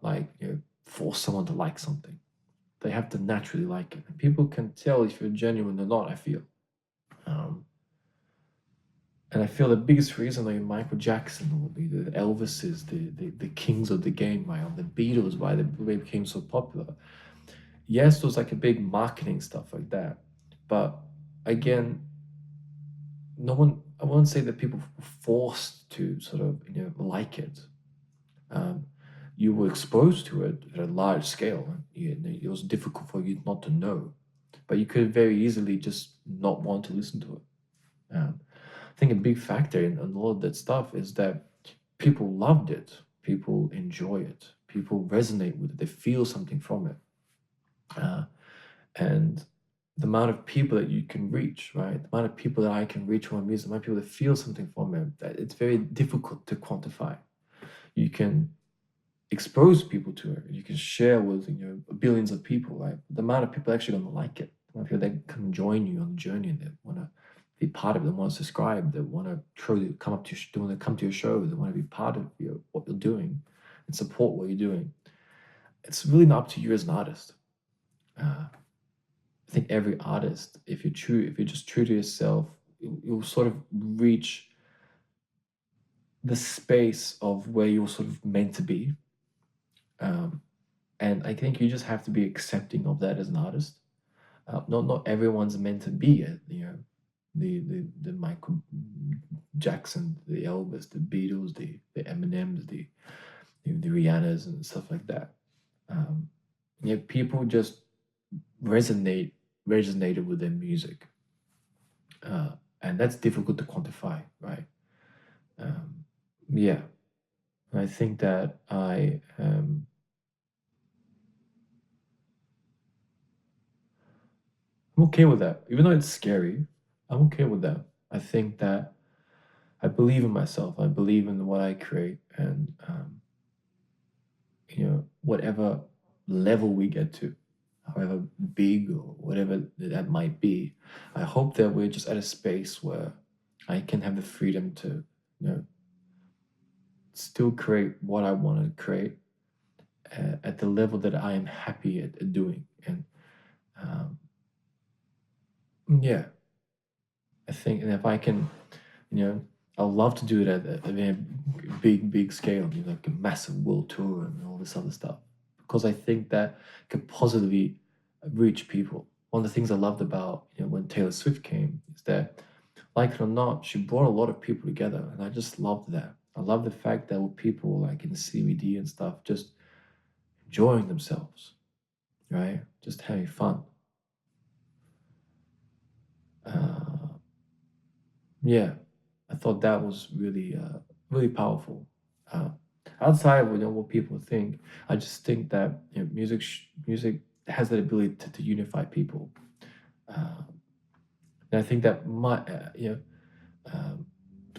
force someone to like something. They have to naturally like it. And people can tell if you're genuine or not, I feel. And I feel the biggest reason, like Michael Jackson or the Elvises, the kings of the game, right? The Beatles, why they became so popular. Yes, there was like a big marketing stuff like that, but again, no one. I won't say that people were forced to sort of like it. you were exposed to it at a large scale. It was difficult for you not to know, but you could very easily just not want to listen to it. I think a big factor in a lot of that stuff is that people loved it, people enjoy it, people resonate with it, they feel something from it. Uh, and the amount of people that you can reach, right? The amount of people that I can reach from my music, the amount of people that feel something from it, that it's very difficult to quantify. You can expose people to it. You can share with billions of people. Right? The amount of people actually gonna like it. The amount of people that can join you on the journey and that want to be part of it, that want to subscribe, that want to come up to want to come to your show, that want to be part of what you're doing and support what you're doing. It's really not up to you as an artist. I think every artist, if you're just true to yourself, you'll sort of reach the space of where you're sort of meant to be. And I think you just have to be accepting of that as an artist. Not everyone's meant to be it, the Michael Jackson, the Elvis, the Beatles, the Eminems, the Rihannas and stuff like that. People just resonated with their music, and that's difficult to quantify, right? Yeah, I think that I'm okay with that, even though it's scary. I'm okay with that. I think that I believe in myself. I believe in what I create, and whatever level we get to, however big or whatever that might be, I hope that we're just at a space where I can have the freedom to, still create what I want to create at the level that I am happy at doing. And yeah, I think, and if I can, I'd love to do it at a very big scale, like a massive world tour and all this other stuff, because I think that could positively reach people. One of the things I loved about when Taylor Swift came is that, like it or not, she brought a lot of people together, and I just loved that. I love the fact that with people like in the CBD and stuff, just enjoying themselves, right? Just having fun. Yeah, I thought that was really powerful. Uh, Outside of what people think, I just think that music has that ability to unify people. Uh, and I think that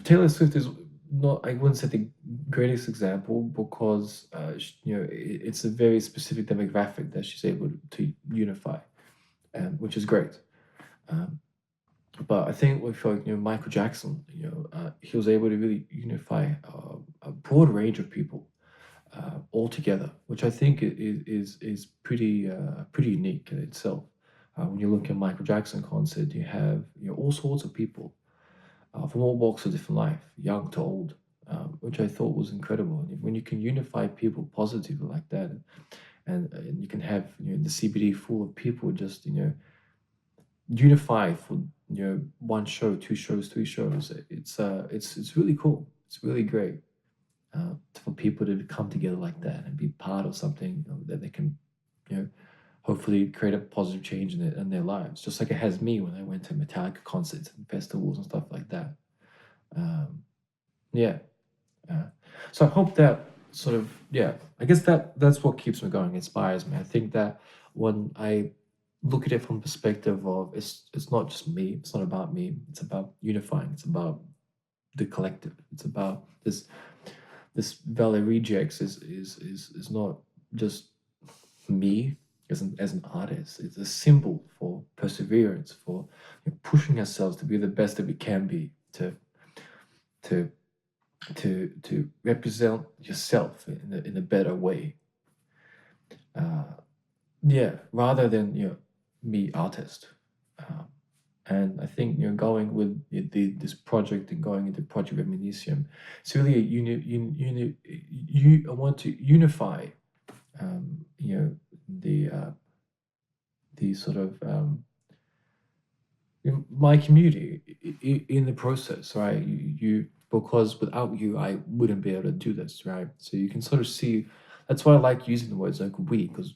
Taylor Swift is not, I wouldn't say the greatest example because it's a very specific demographic that she's able to unify, which is great. Um, but I think with Michael Jackson, he was able to really unify a broad range of people all together, which I think is pretty unique in itself. When you look at Michael Jackson concert, you have all sorts of people from all walks of different life, young to old, which I thought was incredible. And when you can unify people positively like that, and you can have the CBD full of people just unify for one show, two shows, three shows. It's really cool. It's really great for people to come together like that and be part of something that they can hopefully create a positive change in their lives, just like it has me when I went to Metallica concerts and festivals and stuff like that. Yeah. So I hope that sort of, yeah, I guess that's what keeps me going, inspires me. I think that when I look at it from perspective of it's not just me, it's not about me, it's about unifying, it's about the collective, it's about this Valarijex is not just me as an artist. It's a symbol for perseverance, for pushing ourselves to be the best that we can be, to represent yourself in a better way. Yeah, rather than me artist. And I think going with this project and going into Project Viminacium, it's really I want to unify the sort of my community in the process, right? Because without you, I wouldn't be able to do this, right? So you can sort of see That's why I like using the words like we, because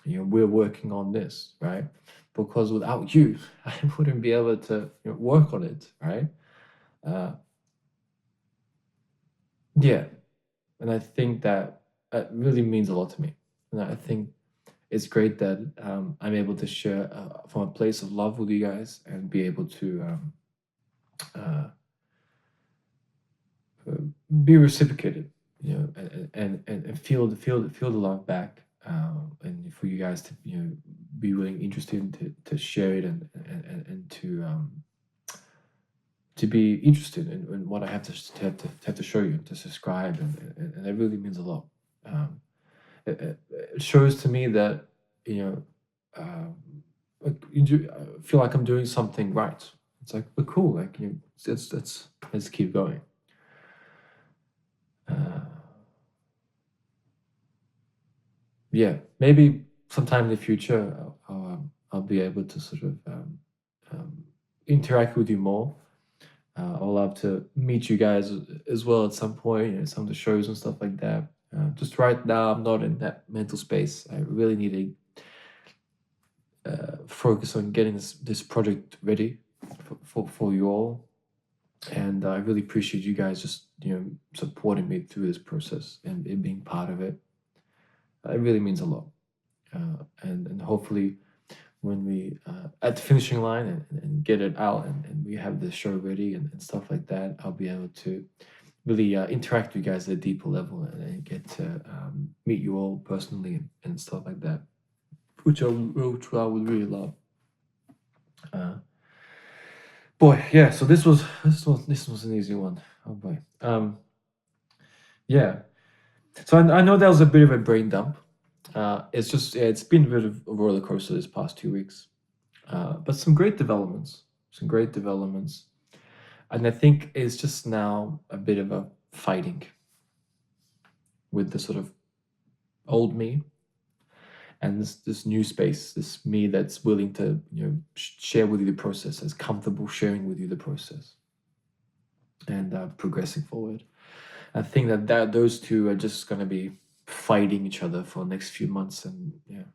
we're working on this, right? Because without you, I wouldn't be able to work on it, right? Yeah, and I think that really means a lot to me, and I think it's great that I'm able to share from a place of love with you guys and be able to uh, be reciprocated, and feel the love back, and for you guys to be willing, interested to share it and to be interested in what I have to show you, to subscribe, and that really means a lot. Um, it shows to me that you know like I feel like I'm doing something right. It's like, but cool, like let's keep going. Uh, yeah, maybe sometime in the future I'll be able to sort of um, interact with you more. I'll love to meet you guys as well at some point, some of the shows and stuff like that. Just right now, I'm not in that mental space. I really need to focus on getting this project ready for you all. And I really appreciate you guys just supporting me through this process and it being part of it. It really means a lot. And hopefully when we at the finishing line and get it out and we have the show ready and stuff like that, I'll be able to really interact with you guys at a deeper level and get to meet you all personally and stuff like that, which I would really love. Boy, yeah. So this was an easy one. Oh boy. Yeah. So I know that was a bit of a brain dump. It's just it's been a bit of a roller coaster this past 2 weeks, but some great developments. Some great developments, and I think it's just now a bit of a fighting with the sort of old me and this new space, this me that's willing to share with you the process, is comfortable sharing with you the process, and progressing forward. I think that those two are just gonna be fighting each other for the next few months, and yeah,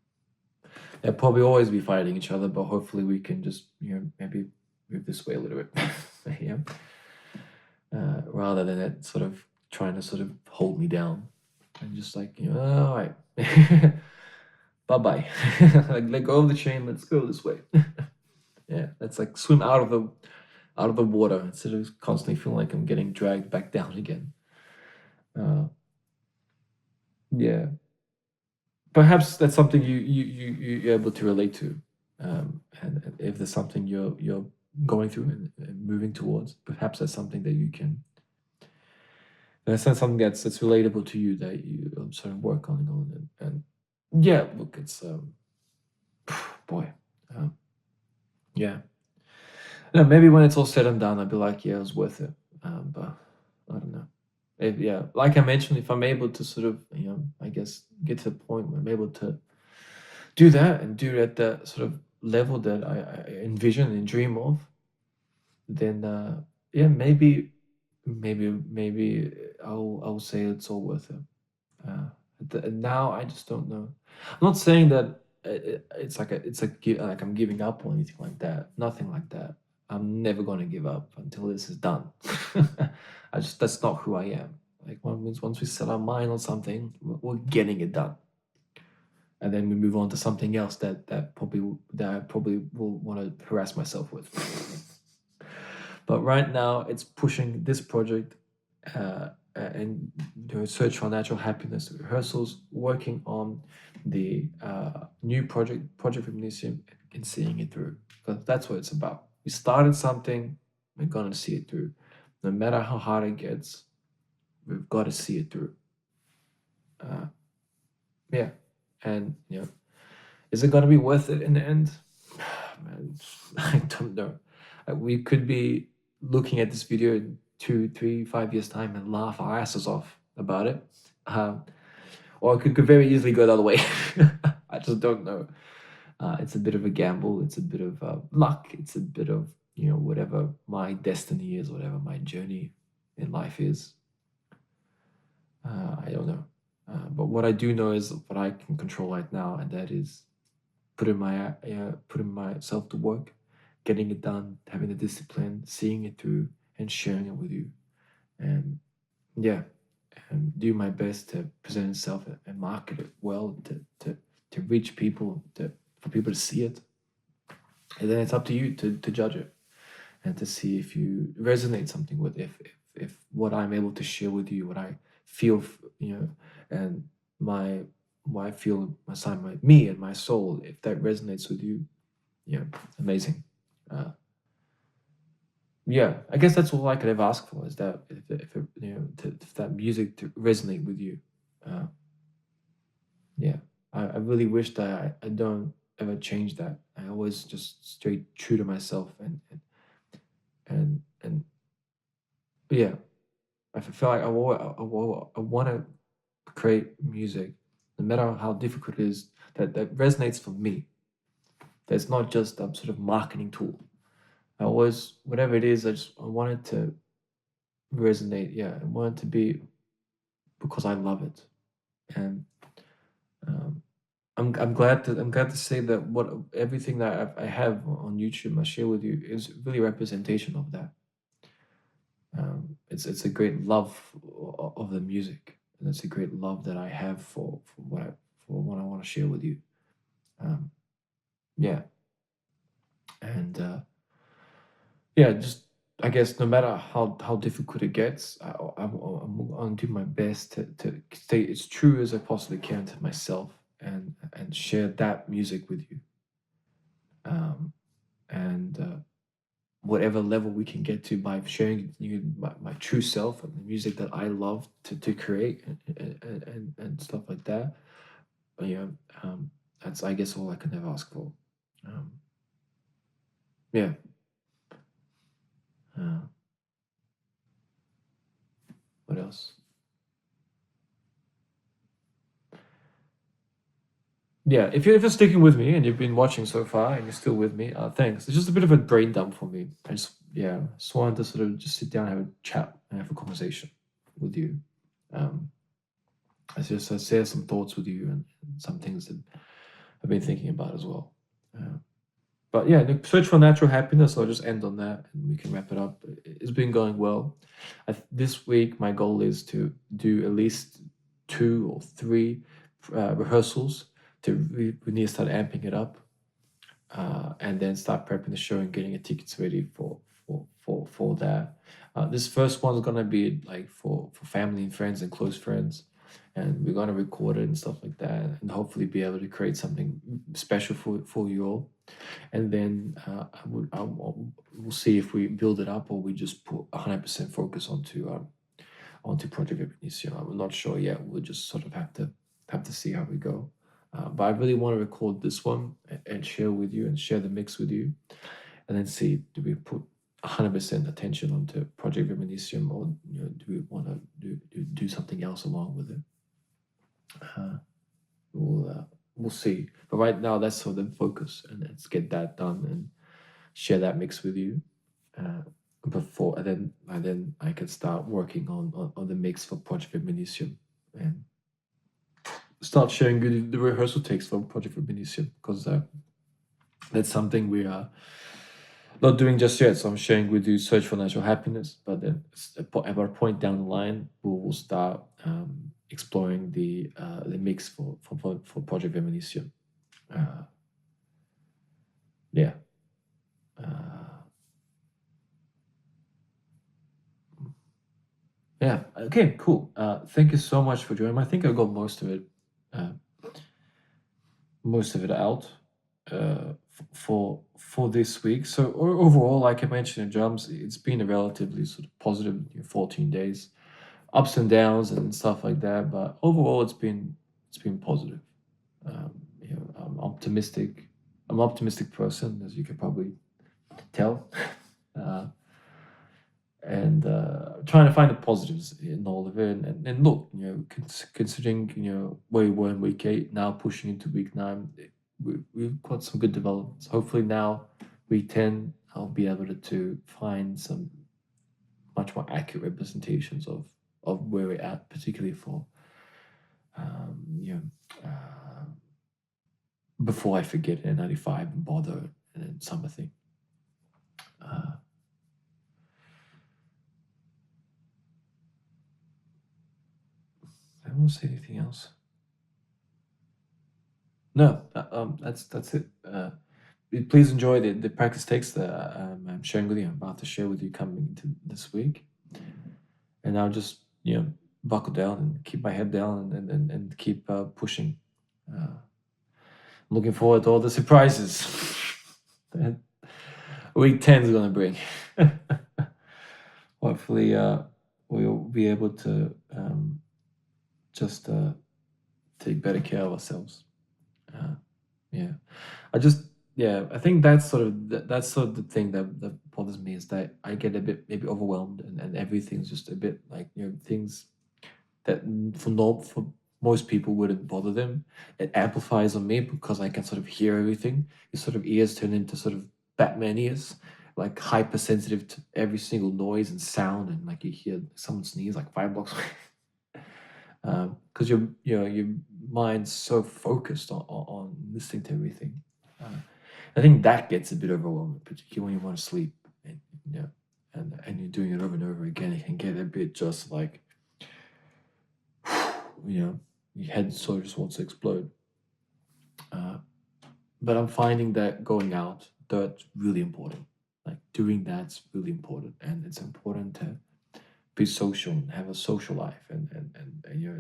they'll probably always be fighting each other. But hopefully, we can just maybe move this way a little bit, yeah, rather than it sort of trying to sort of hold me down and just like all right, bye bye, like let go of the chain. Let's go this way. Yeah, let's like swim out of the water instead of constantly feeling like I'm getting dragged back down again. Uh, yeah, perhaps that's something you're able to relate to, and if there's something you're going through and moving towards, perhaps that's something that you can. That's not something that's relatable to you that you sort of work on and yeah, look, it's boy, yeah. Maybe when it's all said and done, I'd be like, yeah, it was worth it. But I don't know. Yeah, like I mentioned, if I'm able to sort of, I guess get to the point where I'm able to do that and do it at the sort of level that I envision and dream of, then yeah, maybe I'll say it's all worth it. Now I just don't know. I'm not saying that like I'm giving up or anything like that. Nothing like that. I'm never gonna give up until this is done. That's not who I am. Like once we set our mind on something, we're getting it done, and then we move on to something else that I probably will want to harass myself with. But right now, it's pushing this project and search for natural happiness rehearsals, working on the new project Viminacium, and seeing it through. Because that's what it's about. We started something, we're gonna see it through. No matter how hard it gets, we've got to see it through. Yeah, and is it gonna be worth it in the end? Man, I don't know. We could be looking at this video in 2, 3, 5 years time and laugh our asses off about it, or it could very easily go the other way. I just don't know. It's a bit of a gamble. It's a bit of luck. It's a bit of whatever my destiny is, whatever my journey in life is. I don't know. But what I do know is what I can control right now, and that is putting myself to work, getting it done, having the discipline, seeing it through, and sharing it with you. And yeah, and do my best to present itself and market it well to reach people, for people to see it. And then it's up to you to judge it and to see if you resonate something with, if what I'm able to share with you, what I feel, and my what I feel inside me and my soul, if that resonates with you, yeah, amazing. Uh, yeah, I guess that's all I could ever ask for, is that if it, if that music to resonate with you. Uh, yeah, I really wish that I don't ever change that. I always just stay true to myself, and yeah, I feel like I want to create music, no matter how difficult it is, that resonates for me. That's not just a sort of marketing tool. I always, whatever it is, I want it to resonate. Yeah, I want it to be because I love it, and um, I'm glad to say that what everything that I have on YouTube I share with you is really representation of that. It's a great love of the music, and it's a great love that I have for what I want to share with you. Um, yeah, and yeah, just I guess no matter how difficult it gets, I'm gonna do my best to stay as true as I possibly can to myself and share that music with you. And whatever level we can get to by sharing my true self and the music that I love to create and stuff like that. But yeah, that's I guess all I can ever ask for. Um, yeah. Uh, what else? Yeah, if you're sticking with me and you've been watching so far and you're still with me, thanks. It's just a bit of a brain dump for me. Just wanted to sort of just sit down, have a chat, and have a conversation with you. Um, I share some thoughts with you and some things that I've been thinking about as well. Uh, but yeah, the search for natural happiness. I'll just end on that, and we can wrap it up. It's been going well. This week, my goal is to do at least 2 or 3 rehearsals. We need to start amping it up, and then start prepping the show and getting the tickets ready for that. This first one's gonna be like for family and friends and close friends, and we're gonna record it and stuff like that, and hopefully be able to create something special for you all. And then we'll see if we build it up or we just put 100% focus onto Project Viminacium. I'm not sure yet. We'll just sort of have to see how we go. But I really want to record this one and share with you and share the mix with you, and then see, do we put 100% attention onto Project Viminacium, or do we want to do something else along with it? Uh, we'll see. But right now, that's sort of the focus, and let's get that done and share that mix with you. Uh, before and then I can start working on the mix for Project Viminacium and start sharing you the rehearsal takes for Project Viminacium, because that's something we are not doing just yet. So I'm sharing with you Search for Natural Happiness, but then at a point down the line, we'll start exploring the mix for Project Viminacium. Yeah. Uh, yeah. Okay. Cool. Thank you so much for joining. I think I got uh, most of it out for this week. So overall, like I mentioned in drums, it's been a relatively sort of positive 14 days, ups and downs and stuff like that. But overall, it's been positive. I'm optimistic. I'm an optimistic person, as you can probably tell. uh, and trying to find the positives in all of it. And look, considering where we were in week 8, now pushing into week 9, we've got some good developments. Hopefully now week 10, I'll be able to find some much more accurate representations of where we're at, particularly for you know, before I forget in 95 and Bother and then Summer Thing. I won't say anything else. No, that's it. Please enjoy the practice takes that I'm sharing with you. I'm about to share with you coming into this week, and I'll just buckle down and keep my head down and keep pushing. Looking forward to all the surprises that week 10 is gonna bring. Hopefully, we'll be able to just take better care of ourselves. Yeah, I think that's sort of the thing that bothers me, is that I get a bit maybe overwhelmed, and everything's just a bit like things that for most people wouldn't bother them. It amplifies on me because I can sort of hear everything. Your sort of ears turn into sort of Batman ears, like hypersensitive to every single noise and sound, and like you hear someone sneeze like 5 blocks away. Because your mind's so focused on listening to everything. I think that gets a bit overwhelming, particularly when you want to sleep, and and you're doing it over and over again. It can get a bit just like your head sort of just wants to explode. But I'm finding that going out, that's really important. Like doing that's really important, and it's important to be social and have a social life, and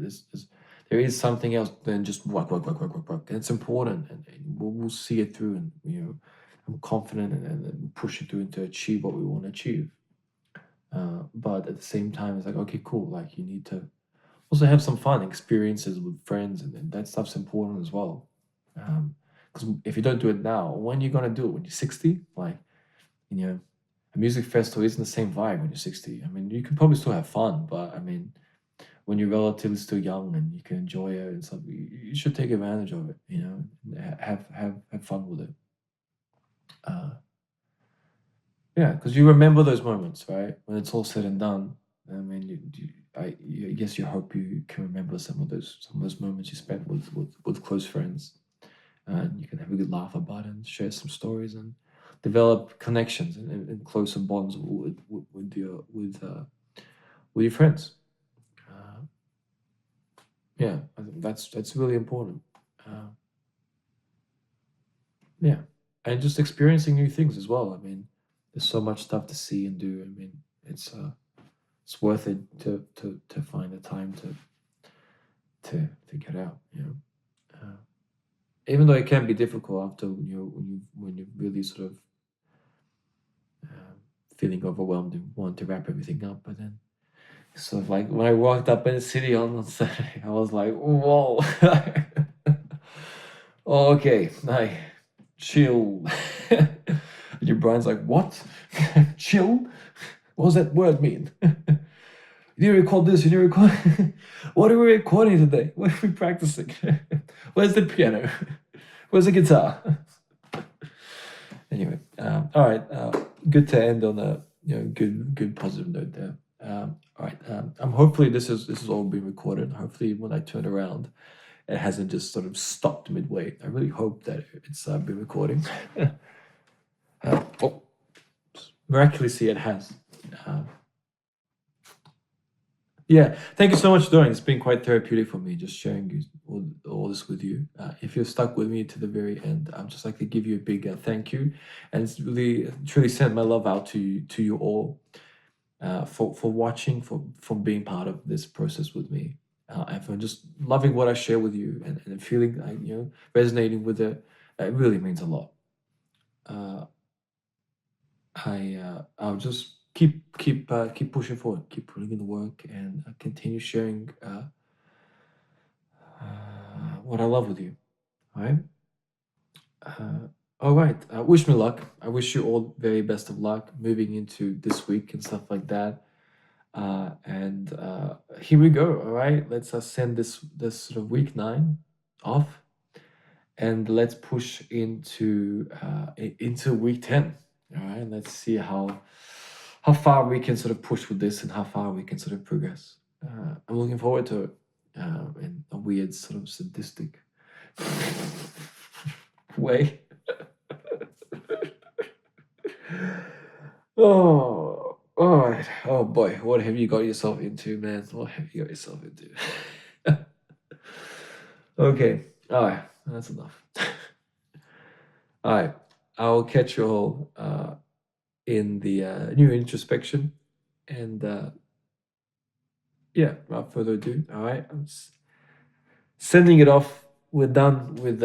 this there is something else than just work. And it's important, and we'll see it through, and I'm confident and push it through to achieve what we want to achieve. But at the same time, it's like, okay, cool. Like you need to also have some fun experiences with friends, and that stuff's important as well. Because if you don't do it now, when are you gonna do it? When you're 60? Like, a music festival isn't the same vibe when you're 60. I mean, you can probably still have fun, but I mean, when you're relatively still young and you can enjoy it and stuff, you should take advantage of it. And have fun with it. Yeah, because you remember those moments, right? When it's all said and done. I mean, I guess you hope you can remember some of those moments you spent with close friends, and you can have a good laugh about it and share some stories and develop connections and closer bonds with your friends. Yeah, I think that's really important. Yeah, and just experiencing new things as well. I mean, there's so much stuff to see and do. I mean, it's worth it to find the time to get out. Even though it can be difficult after when you really sort of feeling overwhelmed and want to wrap everything up, but then sort of like when I walked up in the city on Saturday, I was like, whoa. Oh, okay, I chill. And your brain's like, what? Chill? What does that word mean? You didn't record this, you didn't record. What are we recording today? What are we practicing? Where's the piano? Where's the guitar? Anyway, all right. Good to end on a good positive note there. All right. Hopefully this is all being recorded. Hopefully when I turn around, it hasn't just sort of stopped midway. I really hope that it's been recording. Miraculously it has. Yeah, thank you so much for doing. It's been quite therapeutic for me just sharing all this with you. If you're stuck with me to the very end, I'd just like to give you a big thank you, and it's really truly send my love out to you all for watching, for being part of this process with me, and for just loving what I share with you, and feeling like resonating with it. It really means a lot. I'll just keep pushing forward, keep putting in the work, and continue sharing what I love with you. All right. All right. Wish me luck. I wish you all very best of luck moving into this week and stuff like that. And here we go. All right. Let's send this sort of week 9 off, and let's push into week 10. All right. Let's see how far we can sort of push with this and how far we can sort of progress. I'm looking forward to it, and I'm weird sort of sadistic way. Oh, all right. Oh boy, what have you got yourself into, man? What have you got yourself into? Okay, all right, that's enough. All right, I'll catch you all in the new introspection, and yeah, without further ado, all right, I'm sending it off. We're done with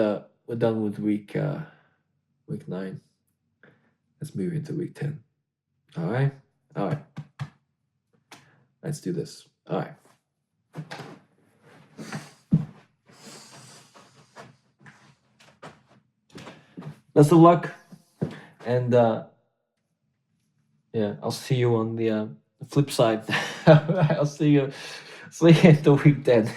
week 9. Let's move into week 10. All right, all right. Let's do this. All right. Best of luck, and yeah, I'll see you on the flip side. I'll see you at the week 10.